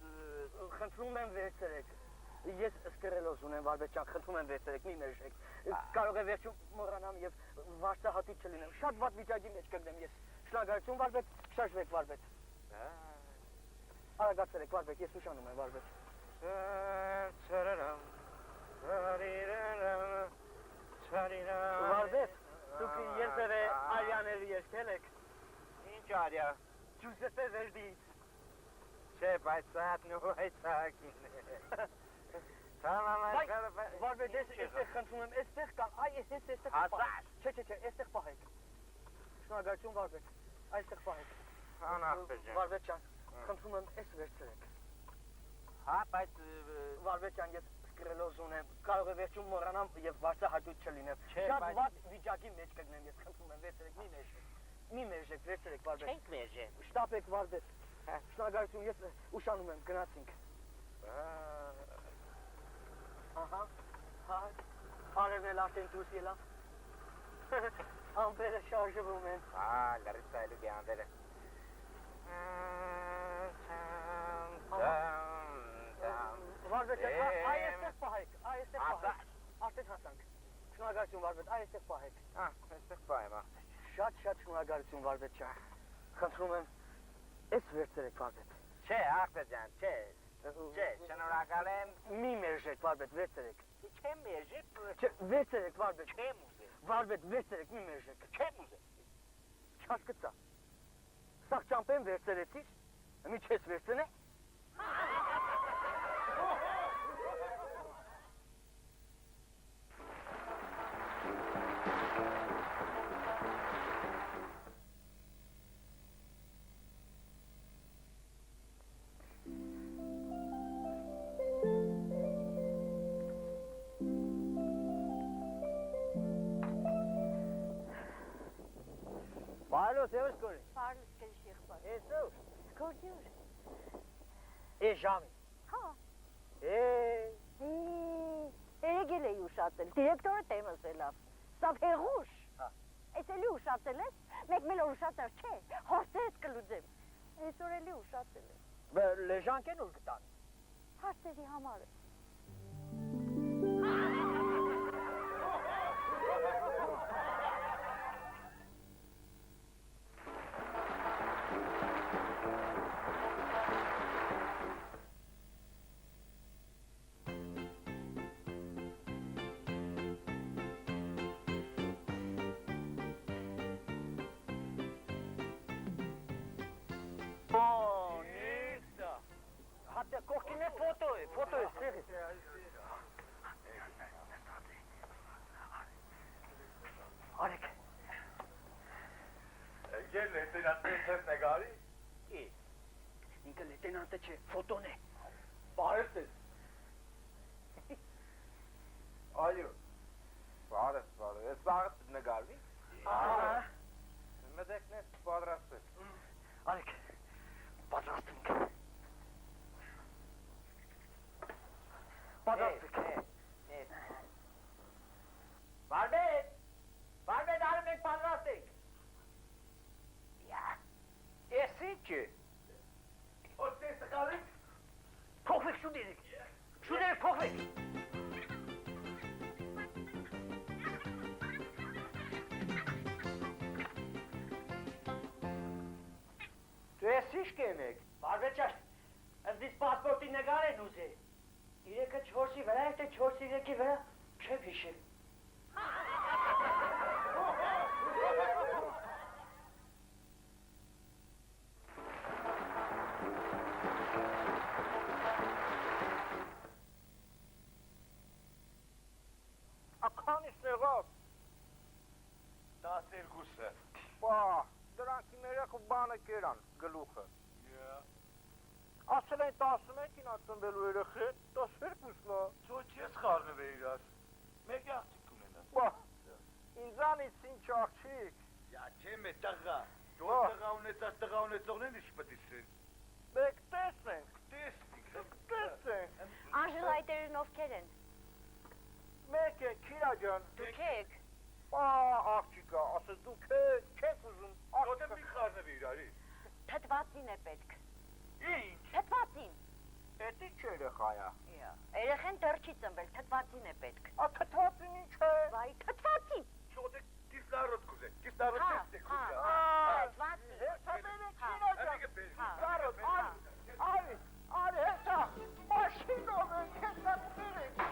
Խնդրում եմ վերցրեք։ Ես սկրելոզ ունեմ վարվետ ջան, խնդրում եմ վերցրեք, մի մերժեք։ Կարող է վերջում մոռանամ և վարձահատույց չլինեմ։ Շատ վատ վիճակի մեջ կգնեմ ես։ Շնորհակալություն վարվետ, շարժվեք վարվետ։ Արագացրեք վարվետ, ես ուշանում եմ վարվետ։ Վարվետ, դուք երբևէ արյաների երգել եք։ ինչ արյա։ Ջուզեպե Վերդիից։ Չէ, բայց սատ նույցակին է։ Վարվետ, էստեղ խնդրում եմ, էստեղ կան, այ էստեղ պահեք։ Չէ, էստեղ պահեք։ Շնորհակալություն վարվետ, այստեղ պահեք։ Վարվետ ջան, խնդրում եմ, էս վերցրեք։ Հա, բայց Վարվետ ջան, ես սկրելոզ ունեմ, կարող է վերջում մոռանամ և վարձահատույց չլինեմ։ Շատ վատ վիճակի մեջ կգնեմ ես, խնդրում եմ, վերցրեք, մի մերժեք, վերցրեք վարվետ։ չենք մերժել։ Շտապեք վարվետ, շնորհակալություն, ես ուշանում եմ, գնացինք։ Ահա, հարևն էլ արդեն դուրս ելավ։ Ամպերը շարժվում են։ լրից այլու գանդերը։ Վարվետ ջան, այ էստեղ պահեք, արդեն հասանք։ Շնորհակալություն վարվետ, այ էստեղ պահեք։ Այստեղ պահեմ, Շատ շնորհակալություն վարվետ ջան։ Խնդրում եմ, էս վերցրեք վարվետ։ Չէ, Արտե ջան, չէ, շնորհակալ եմ։ Մի մերժեք վարվետ, վերցրեք։ Չեմ մերժել։ Չէ, վերցրեք վարվետ։ Չեմ ուզել։ Վարվետ, վերցրեք, մի մերժեք։ Չեմ ուզել։ Չհասկացա։ Սաղ ճամպեն վերցրեցիր, մի չես վերցնե։ Բարլոս, եվս կորի։ Բարլոս կրիշ եղբար։ Էսով։ Գորդյուր։ Է ժամի։ Հա։ Երեգել էի ուշացել, դիրեկտորը տեմս էլավ, սա վեղուշ, ես էլի ուշացել ես, մեկ մել որ ուշացար չէ, հորսերս կլուծեմ, այսօր էլի ուշացել ես։ Լեժանք են ուր գտան։ Հարսերի համար է։ լեյտենանտը նկարի։ Ինքը լեյտենանտը չէ, ֆոտոն է։ Բարես ես։ Այո։ Բարես, ես վաղը նկարվի։ Մտեք նես պատրաստել։ Արեք, պատրաստենք։ Պատրաստենք։ Բարբետ, արի մենք պատրաստենք։ Ես ինչ է։ Ոտես տկալիկ։ Փոխվեք շուտերեք։ Շուտերեք փոխվեք։ Դու ես ինչ կենեք։ Բարբետ, ըստ պասպորտի նկար են ուզել։ 3-4-ի վրա, թե 4-3-ի վրա չեմ հիշել։ Ականից նեղավ։ 12-ը։ Բա, դրանք իմ երեխու բանը կերան, գլուխը։ Ասել են 11-ին ածնվելու երեխեն, 12-ն է։ Ոչ ես խառնվել իրար։ Մեկ աղջիկ ունենա։ Բա, ինձանից ինչ աղջիկ։ Յա չեմ է տղա։ Դու տղա ունեցողն են ինչ պտիսրին։ Մեկ տեսնենք, Տեսնիկ։ տեսնենք։ Անժելայտերն ովքեր են։ Մեկ է, Քիրա ջան։ Դուք եք։ Բա, աղջիկա, ասես դու չեք ուզում Ոտը մի խառնվել իրարի։ Թթվածին է պետք։ Ինչ։ Թթվածին։ Էդ ինչ երեխա է։ Երեխեն դեռ չի ծնվել, թթվածին է պետք։ Ա թթվածին ինչ է։ Վայ, թթվածին։ Շոդե կիսլարոտ կուզե։ Կիսլարոտ տեսնեք խուզա։ Թթվածին։ Հեսամենը Քիրա ջան։ Կարոտ, արի, հեսա, մաշինով ենք, հեսա մուտերեք։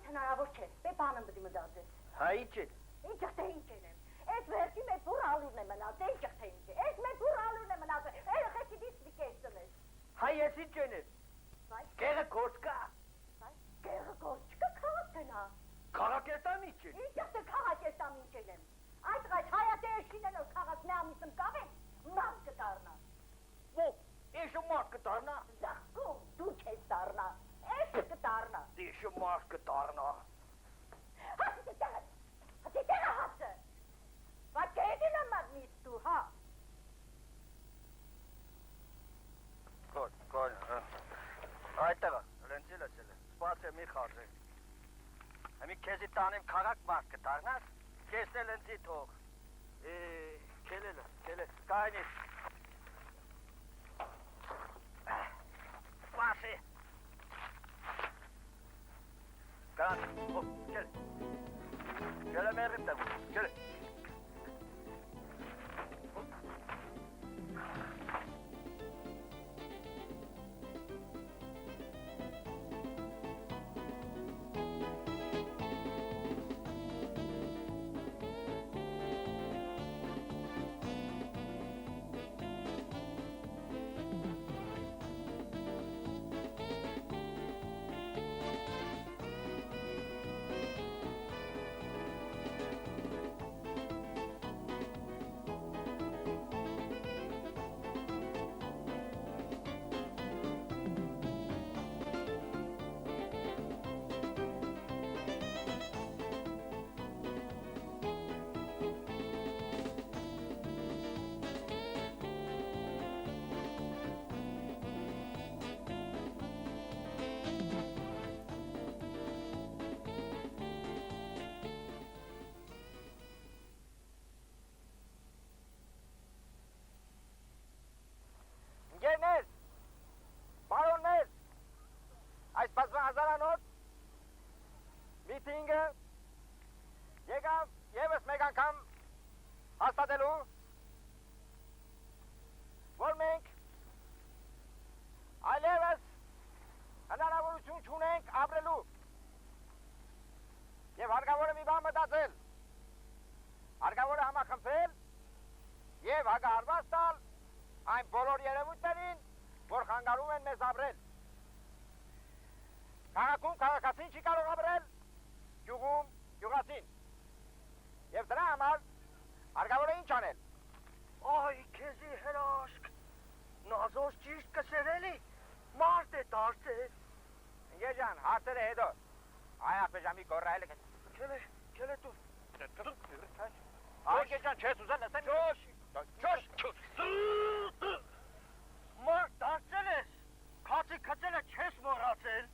Հնարավոր չէ, դե բանը պետք է մտածես։ Հայ չէ։ Ինչ թե ինչ եմ։ Այս վերջի մեծ բուր ալուրն է մնացել, ինչ թե ինչ է։ Այս մեծ բուր ալուրն է մնացել։ Երեխեքի դից մի կես տնես։ Հայ ես ինչ եմ։ Կեղը գործ կա։ Կեղը գործ կա, քաղաք գնա։ Քաղաքեստան ինչ է։ Ինչ թե քաղաքեստան ինչ եմ։ Այդ հայատերը շինելով քաղաք մի ամիսում կավեն, մարդ կդառնա։ Ո՞վ, ես մարդ կդառնա։ Զախկում, դու չես դառնա։ Ես կդառնա։ Ես մարդ կդառնա։ Հատիտերը հացը։ Բայց կեդին ամար նիստու, հա։ Կոն, այդտեղը, լենցի լսել է, սպաց է մի խարժեք։ Հեմի կեզի տանիմ քաղաք մարդ կդառնաս, կեսն է լենցի թող։ Կելելը, կայնից։ Սպասի։ հաստատելու, որ մենք այլևս հնարավորություն չունենք ապրելու և հարկավոր է մի բան մտածել, հարկավոր է համախմբվել և հակահարված տալ այն բոլոր երևույթներին, որ խանգարում են մեզ ապրել։ Քաղաքում քաղաքացին չի կարող ապրել, գյուղում գյուղացին։ Եվ դրա համար հարկավոր է ինչ անել։ Այ քեզի հրաշք, նազոս ճիշտ կսերելի, մարդ է դարձել։ Ընկեր ջան, հարցերը հետո։ Այ ախպեժամի գորրայելը Քելե դու։ Այ ընկեր ջան, չես ուզել լսեմ։ Չոշ։ Մարդ դարձել ես, քացի քծելը չես մոռացել։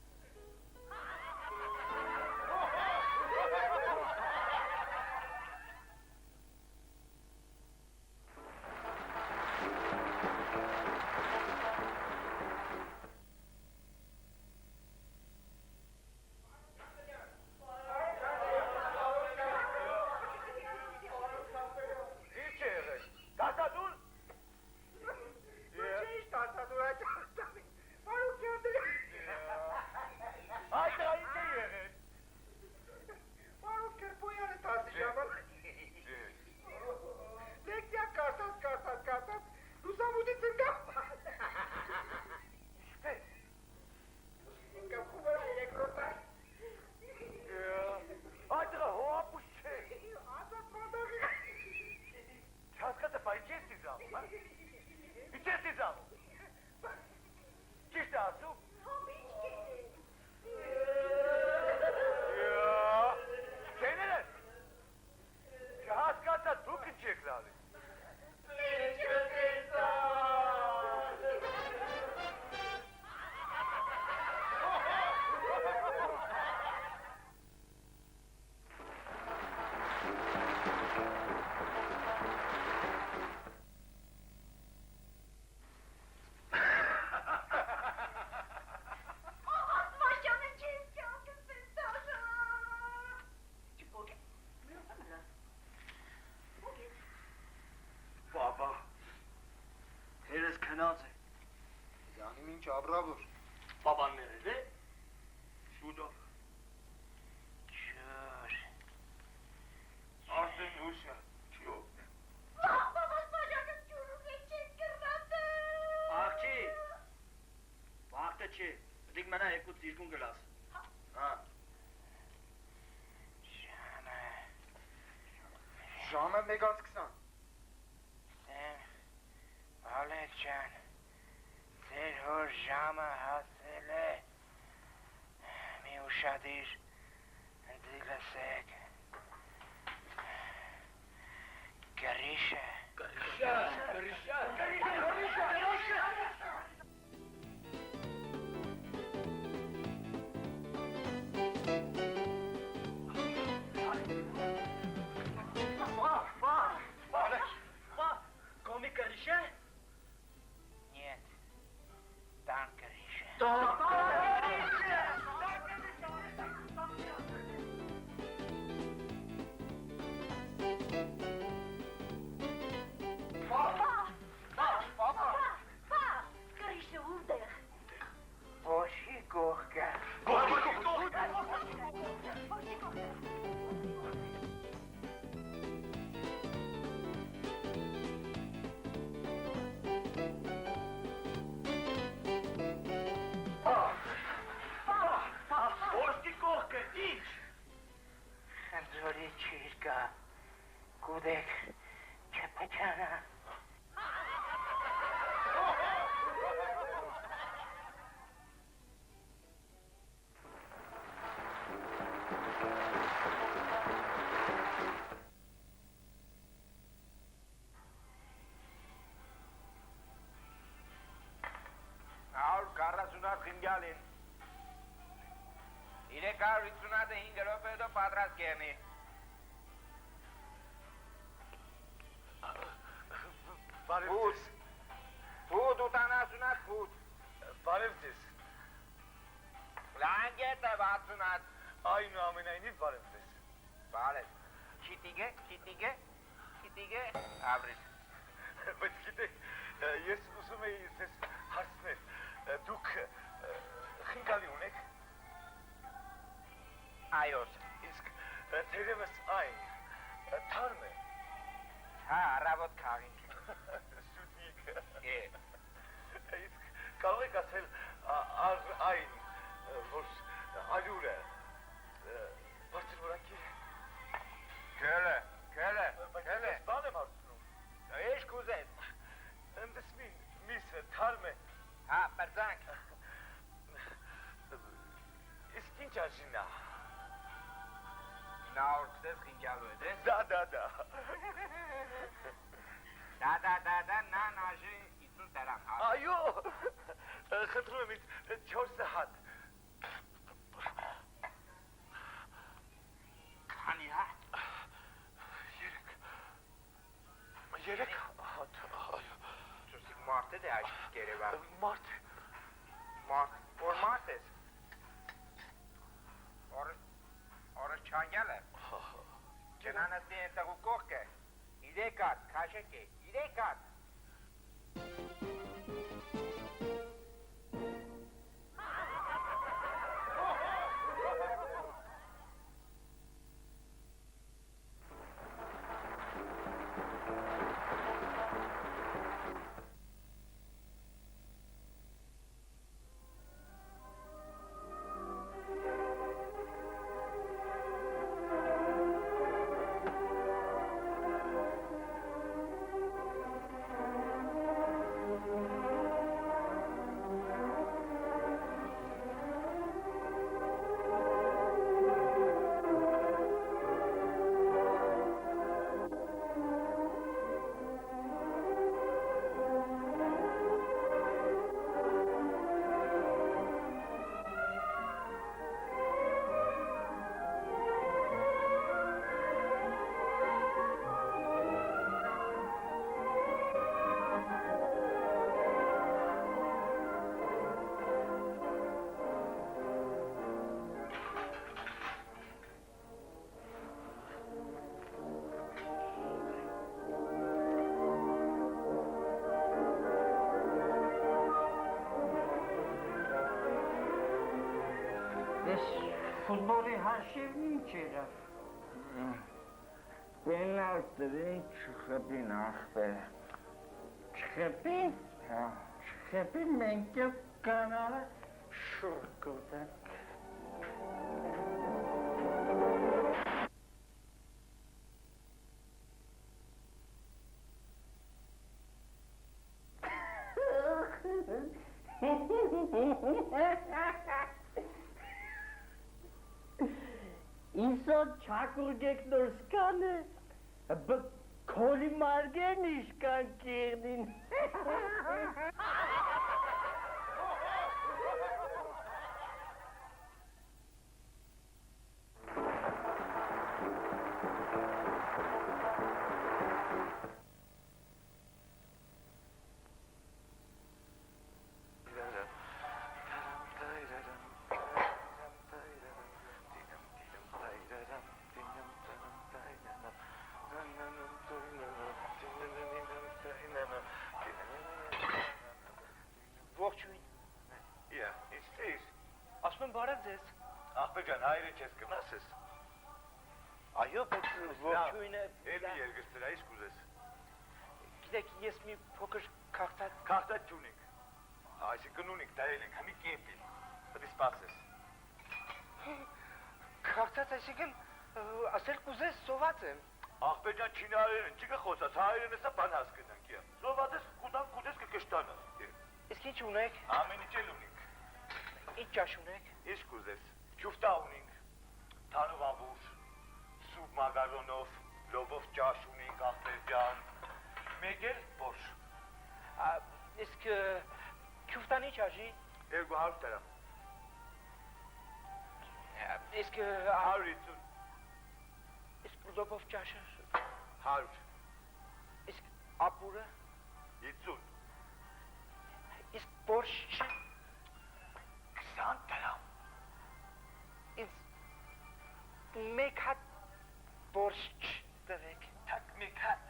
Bravo. Baban nerede? Şurada. Kör. Artık Nuşa. Yok. Babam bacağım çürük geçecek kırmadı. Akçı. Vakti dik bana ekut zirkun gelas. Ha. Şahane megas kısan. Sen, Ալեքյան, ձեր հոր ժամը հասել է, մի ուշադիր ընձի լսեք, գրիշը, Կոմի գրիշը? Нет, տան գրիշը, ոչի կողքը, խնդրորի չիր կա, կուդեք չպչանա, Ահուր 48 խիմգյալին, 355 րոպե հետո պատրաստ կերնի, Փուտ, 80 փուտ, Բարև ձեզ։ լանգետ է 60, Այնուամենայնիվ բարև ձեզ։ բարև, չիտիգե, տիգե, ավրիլ։ Բայց գիտեք, ես ուզում էի ձեզ հարցնել, դուք խնկալի ունեք։ Այոս։ Իսկ թերևս այն թարմ է։ Հա, առավոտ քաղինք։ Սուտիկ։ Իսկ կարող եք ասել այն, որ ալյուր է, բարձր որակի է։ Քելը։ Բայց բան եմ հարցնում։ Ինչ կուզես։ Ընդեսմին միս թարմ է։ Հա, պրծանք։ Իսկ ինչ արժին նա։ Նա որ կսես խինջալու է, դես։ Դա։ Դա, նան աժի 50 դրամ։ Այո, խնդրում եմ ինձ 4 հատ։ Քանի հատ։ 3 հատ, այո։ Ճուսիկ մարդ է դե այս կերևա։ Մարդ։ Որ մարդ ես։ Օրս չանգյալ է։ Ջնանըս դի են տղու կողք է։ 3 հատ, քաշեք է, 3 հատ։ Ֆուտբոլի հաշիվն ինչ էր։ Պենալտին չխփին ախպեր։ Չխփին։ Հա, չխփին մենք էլ կանալը շուռ կուտենք։ Իսո չակուրգեք նոր սկան է, քոլի մարգեն իշկան կերնին։ Բարև ձեզ։ Ախպեր ջան, հայրը չես կնասես։ Այո, բայց ողջույնը Էլի երգստրա, ինչ կուզես։ Գիտեք, ես մի փոքր Քաղտած չունենք։ Այսինքն ունենք, դարել ենք, համի կեպին։ Պետք է սպասես։ Քաղտած այսինքն ասել կուզես սոված եմ։ Ախպեր ջան, չինարերեն, չի կխոսած, հայերեն էսա բան հասկնանք, յա։ Սոված ես կուտան կուտես կկշտանաս։ Իսկ ինչ ունեք։ Ամեն ինչ էլ ունենք։ Ինչ ճաշ ունեք։ Ինչ կուզես։ Չուֆտա ունենք, թանով ամբուր, սուպ մագարոնով, լոբով ճաշ ունենք, ախպեր ջան, մեկ էլ բորշ։ Իսկ քյուֆտան ինչ աժի։ 200 դրամ։ Իսկ 150։ Իսկ լոբով ճաշը 100։ Իսկ ապուրը 50։ Իսկ բորշը 20 դրամ։ Ինձ մեկ հատ բորշ տվեք։ Թակ մեկ հատ։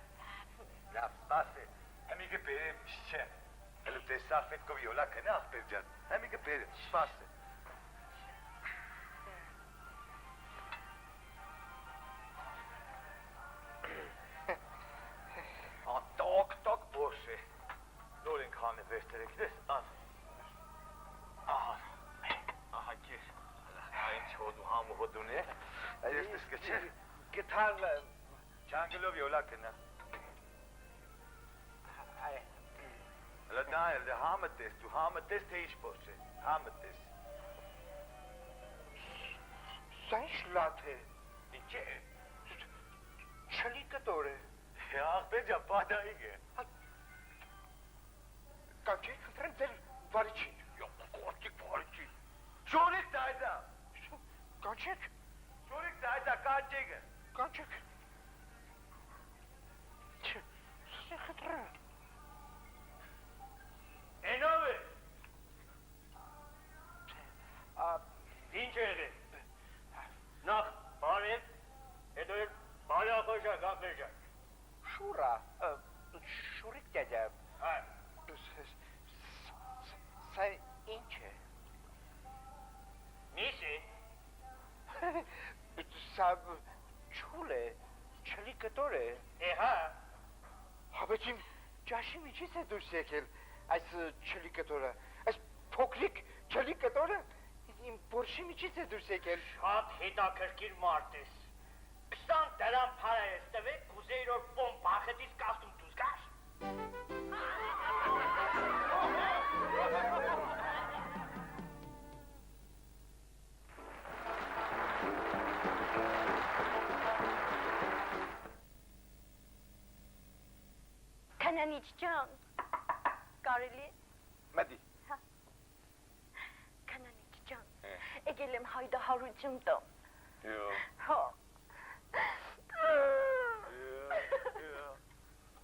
Շարֆետկովի յոլա կնա ախպեր ջան։ Համիկը բեր, սպասը։ Տոկ բոշ է։ Նոր ենք հանը վերցրեք դես, ահա կես, այն չոդու համու հոդուն է, ես դեսկը չէ, գտար չանգլով յոլա կնա։ Դա էլ համը տես, դու համը տես, թե ինչ բոշ է, համը տես։ Սա ինչ լատ է, Ինչ է։ չլի կտոր է։ Ախպեր ջան, պատահիկ է։ Կանչեք խնդրեմ ձեր վարիչին։ Կոչիկ վարիչին։ Շորիկ դայդա։ Կանչեք, Շորիկ դայդա, կանչիկը։ կանչեք։ Չէ, սա խնդրեմ։ Ենով է։ Ինչ է եղել։ Նախ բարև, հետո էլ բարյախոշակ ախպեր ջան։ Շուրա, շուրիկ դյադյա, սա ինչ է։ Միս է։ Սա չուլ է, չլի կտոր է։ Էհա։ Բայց իմ ճաշի միջից է դուրս եկել այս չլի կտորը, այս փոքրիկ չլի կտորը իմ բորշի միջից է դուրս եկել։ Շատ հետաքրքիր մարդ ես։ 20 դրամ փարայես տվեք, կուզեի որ պոմ բախետից կաստում դուս գար։ Քանանիչ ջան, կարելի է։ Մդի։ Քանանիչ ջան, եկել եմ հայդահարություն տամ։ Յո։ Հա։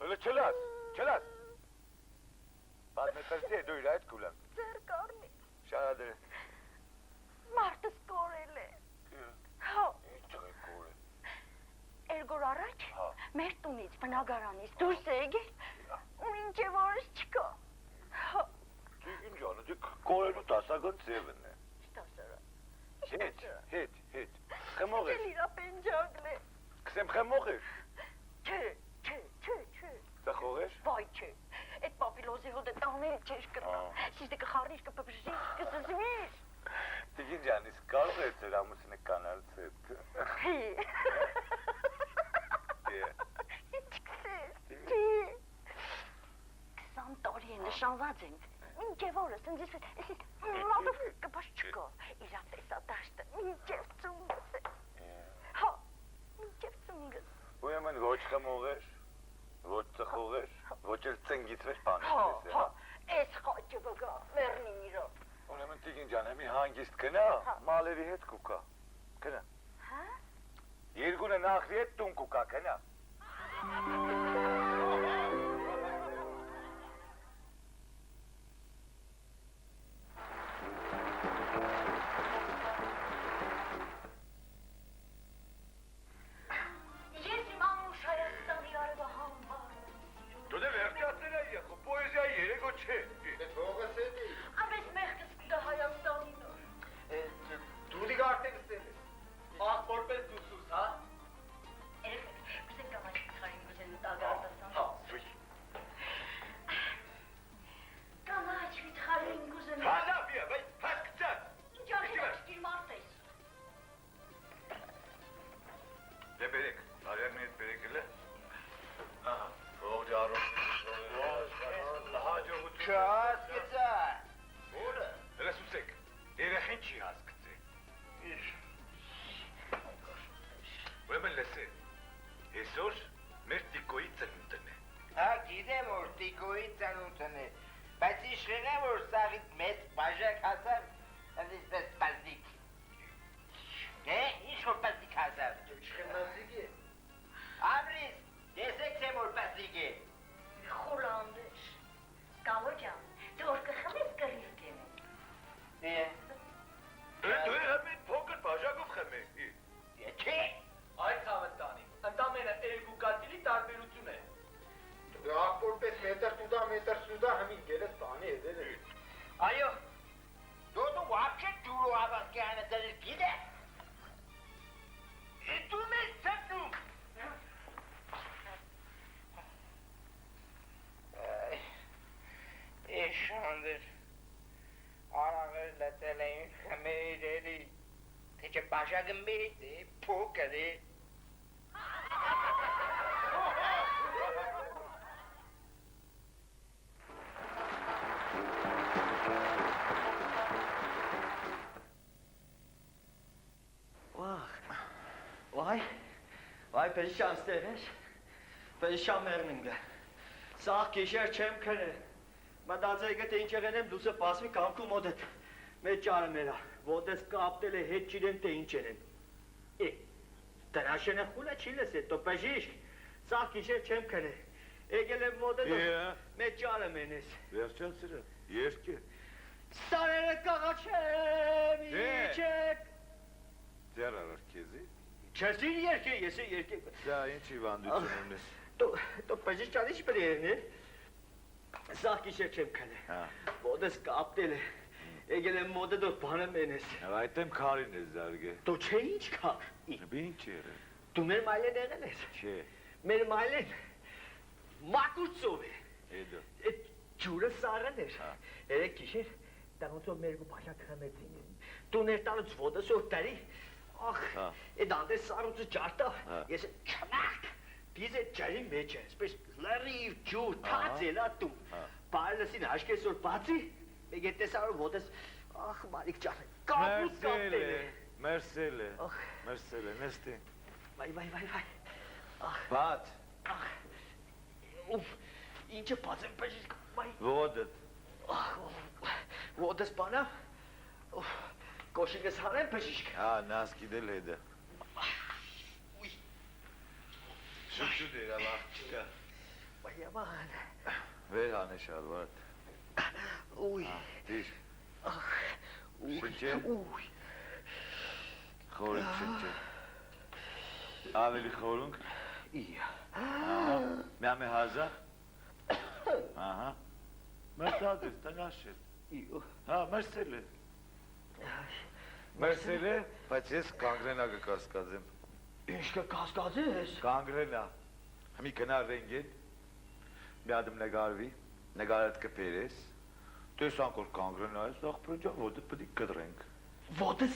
Հələ չլաս։ Պատմեցի է դու իր այդ կուլան։ Ձեր կարմի։ Շարադրը։ Մարդս կորել է։ Հա։ Ինչ է կորել։ Երգոր առաջ Հա։ մեր տունից բնակարանից դուրս է եկել ու մինչև օրս չկա։ Հա։ Ինչ անը, դե կորելու տասական ծևն է։ Ստասարա։ Հետ։ Խմող ես։ Իրա պենջակն է։ Կսեմ խմող ես։ Չէ։ Դա խող ես։ Վայ չէ։ Այդ պապիլոզի հոդը տանել չես կտա։ Սիստը կխարնիշ կպպշի կսզվիր։ Տիգին ջան, իսկ կարող է ձեր ամուսինը կանալ ցետ։ Հի։ Ինչ կսես։ Հի։ 20 տարի է նշանված ենք։ Մինչև օրս ինձ էսի մատով կպաշ չկա։ Իրա տեսադաշտը մինչև ծունգս է։ Հա, մինչև ծունգս։ Ուրեմն ոչ խմող ես, ոչ ծխող ես, ոչ էլ ծնգից վեր բանես Հա, ես, հա, էս խաչը բգա, վերնին իրով։ Ուրեմն Տիգին ջան, հեմի հանգիստ գնա, մալերի հետ կուկա, գնա։ Հա? Երկունը նախրի հետ տուն կուկա, գնա։ Ես իմ ամուշ Հայաստանի արևահամբար։ Դու դե վերջացել է եղու, պոեզիայի երեգո չէ։ Դե թողս է դի։ Ամես մեղքս կտա Հայաստանի նոր։ Դու դի գարտեն ստել ես։ Ախ, որպես դուսուս, հա։ Երեխեք, բսեք կամաչ կխարին բզեն տագարտասան։ Հա, Սույ։ Կամաչ վիթխարին գուզեն։ Հալա բիա, բայց հասկցած։ Ինչ արժեք չկիր մարդ ես։ Դե բերեք, արյարն հետ բերեք էլը։ Ահա, ողջ առողջ։ Հաջողություն։ Չհասկացա։ Որը։ Հələ սուսեք, երեխին չի հասկացել։ Ուրեմն լսե, այսօր մեր տիկոյի ծնունդն է։ Հա, գիտեմ որ տիկոյի ծանութն է, բայց իշխեն է որ սաղից մեծ բաժակ հասավ, այսպես պազդիկ։ Ինչ որ պազդիկ հասավ։ Իշխեն պազդիկ է։ Ամրիս, տեսեք թե որ պազդիկ է։ Խոլանդես։ Կալո ջան, դու որ կխմես կռիվ կենես։ Դու հեմին փոքր բաժակով խմեք։ Չէ։ Այդ հավատանի, ընդամենը 2 կատիլի տարբերություն է։ Ախորպես մետր տուդա, հմին գերես տանի եդել է։ Աշագմբի, փոքրի։ Vay perişan steres. Perişan mermimde. Sağ kişer çem kere. Madazayga tençerenem dusa pasmi kanku modet. Me çarmera. Vodes kaptele heciden tençenem. Teraşene hula çilese to pejiş. Sağ kişer çem kere. Egele modet. Me çarmenes. Վերջան սիրը, երկի։ Starele kagaçem. Çek. Ձեր արար քեզի։ Չեսին երկի, եսի երկի։ Դա ինչ հիվանդություն ունես։ To pejiş çalış biriyeni. Sağ kişer çem kere. Vodes kaptele. Egele modet do panemenes. Այդեմ քարին է զարգե։ To çeyiç kar. Ինչ երը։ Tu մեր մայլեն եղել ես։ Չէ։ Մեր մայլեն մակուրծով է։ Էդո։ Այդ ջուրը սարան էր։ Երեք գիշեր տանոցով մեր գուփաշա քամեցին։ Դու ներտալուց ոտը սորտարի։ Ախ, այդ անդե սարուցը ջարտա։ Ես չմակ։ Դիզե ջարի մեջ է, սպես լրիվ ջուր թածելա դու։ Պարլասին հաշկեսոր բացի։ Մեկ տեսարու ոտս ախ մարիկ ջան։ Կապուտ կապտել է։ Մերսել է։ Նեստի։ Վայ։ Բաց։ Uf, ինչը բաց եմ պեշիշկ, վայ։ Vodët։ Vodës բանա, կոշիկս հանեմ պեշիշկ։ Նասկի դել հետը։ Շուտ էր ալաղջիկա։ Վայ աման։ Վեր հանե շալվատ։ Ուй։ Դիր։ Շնչե։ Ուй։ Խորին շնչե։ Ավելի խորունք։ Իա։ Միամե հազա։ Ահա։ Մերսադես, տնաշել։ Իո։ Մերսել է։ Մերսել է, բայց ես կանգրենա կկասկածեմ։ Ինչ կկասկածես։ Կանգրենա։ Մի կնա ռենգեն, մի ադմ նգարվի, նգարդ կպերես, տես անկոր կանգրենա ես, աղպրնջան ոտը պտի կդրենք։ Ոտս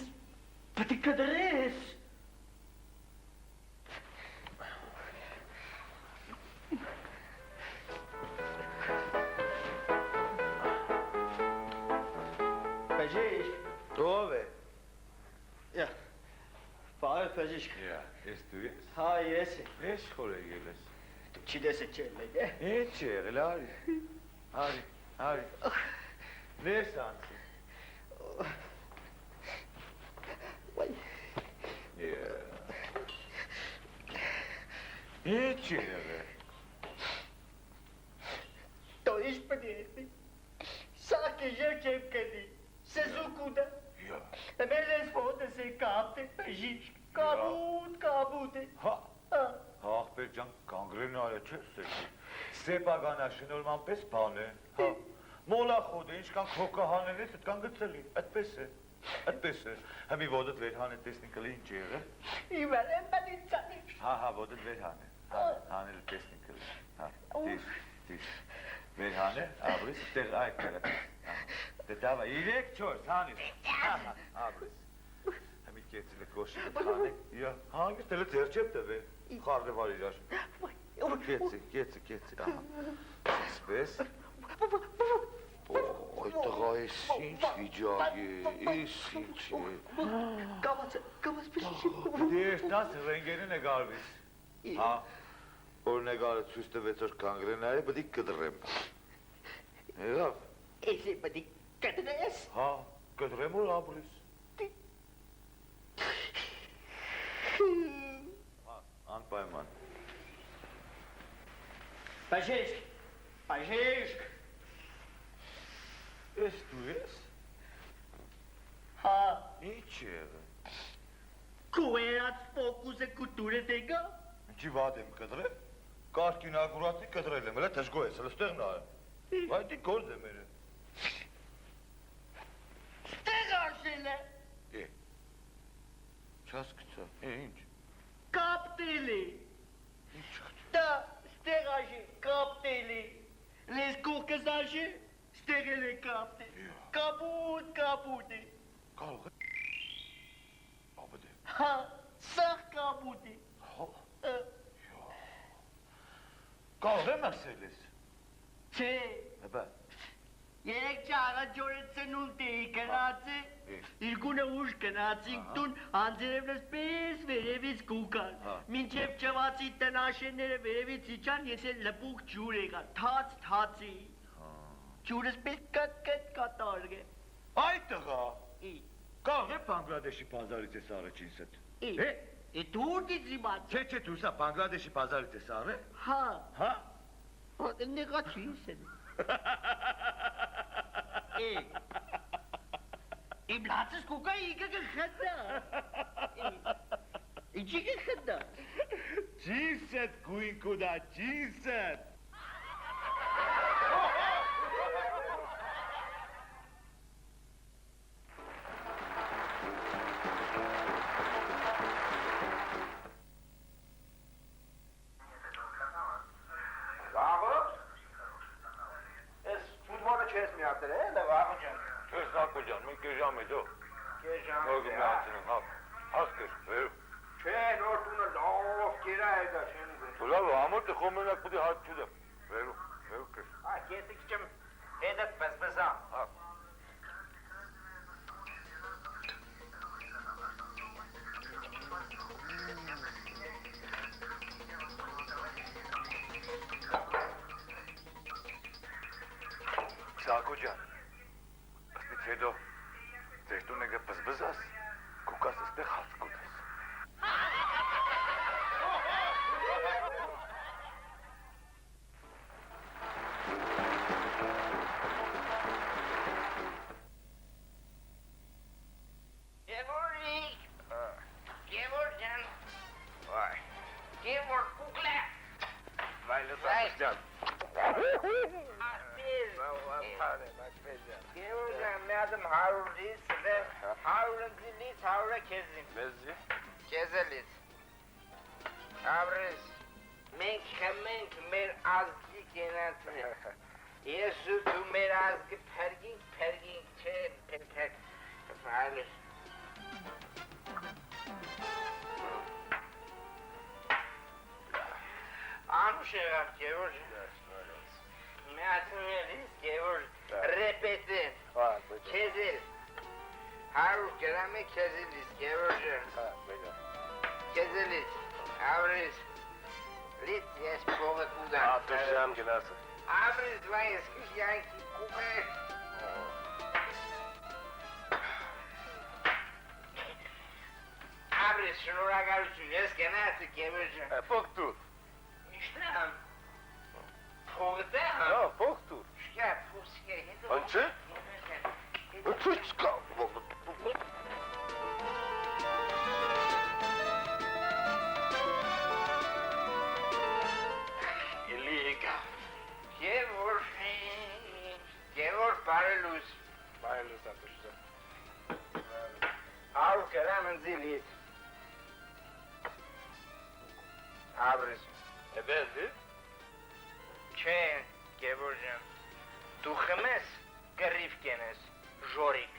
պտի կդրես։ Peşiş. Ով է։ Ya. Fare peşiş. Ես դու ես։ Ha yes. Ես խոր է ելես։ Çidesi çelmedi. Ինչ եղել, արի։ Ներս անցի։ Vay. Ինչ եղել։ To iş pedi. Saki jekem kedi. Sezukuda. Ya. Meles foda se kapte peşiş. Kabut. Հա, աղբեր ջան, կանգրենալը չես սեքի, սեպագանաշնորման պես բան է, հա, մոլախոդ է, ինչքան քոկը հանել ես, այդքան գծելի, այդպես է, հմի ոտդ վեր հանել տեսնի կլի ինչ եղը, İver ben insanım. հա, ոտդ վեր հանել, հանել տեսնի կլի, հա, դիր, վեր հանել, աբրիս, տեղ այ կրը, դե տավա, 3-4, հանես, աբրիս, հմի կեցիլը կոշի կտանեք, հանգիստ էլը ձեր չեպ տվե, խարդևար իրար, կեցի, ահա, սպես, Oy տղա ես ինչ վիճակ է, ես ինչ է։ Կավաց պեշիշ։ Դեր տաս ռենգենը նգարվիս։ Հա, որ նգարը ցույց տվեց որ կանգրենա է, պետք կդրեմ։ Եղավ։ Էսի պետք կդրես։ Հա, կդրեմ որ ապրես։ Հա, անպայման։ Պեշիշ։ Ես դու ես։ Հա։ Ինչ եղը։ Կուերած ֆոկուսը կուտուրը դեգա։ Ինչի վատ եմ կդրեմ։ Կարգին ակուրատի կդրել եմ, հլա թժգո ես, հլա ստեղ նա է։ Այդ ի գործ է մերը։ Ստեղ արշել է։ Չաս կծա, ինչ։ Կապտելի։ Ինչ խճ։ Դա ստեղ արշի, կապտելի։ Լես կողքս արշի, ստեղ էլ է կապտել։ Կապուտ է։ Կարող է։ Ապա դե։ Հա, սաղ կամուտի։ Կարող եմ ասել ես։ Չէ, Հəbə, երեք ճաղաջորը ծնունդ էի կնած է, իրգունը ուժ կնացինք տուն, անձերևնս պես վերևից կուկան, մինչև ճվացի տնաշենները վերևից իջան, ես էլ լպուկ ջուր եկա, թացի, ջուրս պես կտ կատարգ է։ այ տղա, կարող է Բանգլադեշի բազարից ես առաջին սետ։ Է դուր դիզի բաց։ Չէ, դու սա Բանգլադեշի բազարից ես արել։ Հա, Հա։ նեղա չիս են։ Իմ լացս կուկա իկը կխտա։ Իջի կխտա։ Ջինսետ գույն կուդա, ջինսետ։ Սակո ջան, ըստից հետո ձեր տունը կպզբզաս, կուկաս ստեղ հաց կուտես։ Գևոր ջան, Գևոր կուկլա, Վայլը սակո ջան։ Գևորգան միադմ հարուրից վեր հարուրընձիլից հարուրը կեզին Մեզի։ կեզելից Աբրես մենք խմենք մեր ազգի կենացն ես ու դու մեր ազգը պերգինք չէ պերգ այլս Անուշ եղավ Գևորգ Միացնելիս Գևորգ Ռեպետեն, քեզել, 100 գրամ է քեզելիս, Գևորգ, քեզելիս, Աբրես, լիտ ես փողը կուդան։ Ատուշան գնացը։ Աբրես վայ ես կշյանքի կուպե։ Աբրես շնորհակալություն, ես գնացի Գևորգ։ Փոքտուր։ Իշտամ։ Փողը դե հա։ Հա, փոքտուր։ Շկա փոսկե հետո։ Անչե։ Ցույց կա։ Ելիկա։ Գևոր բարելուս։ Բայլուս ատուշան։ Ար գրամ ընձիլից։ Աբրես։ Էբեզի։ Չէ, Գևոր ջան։ Դու խմես, կռիվ կենես, ժորիկ։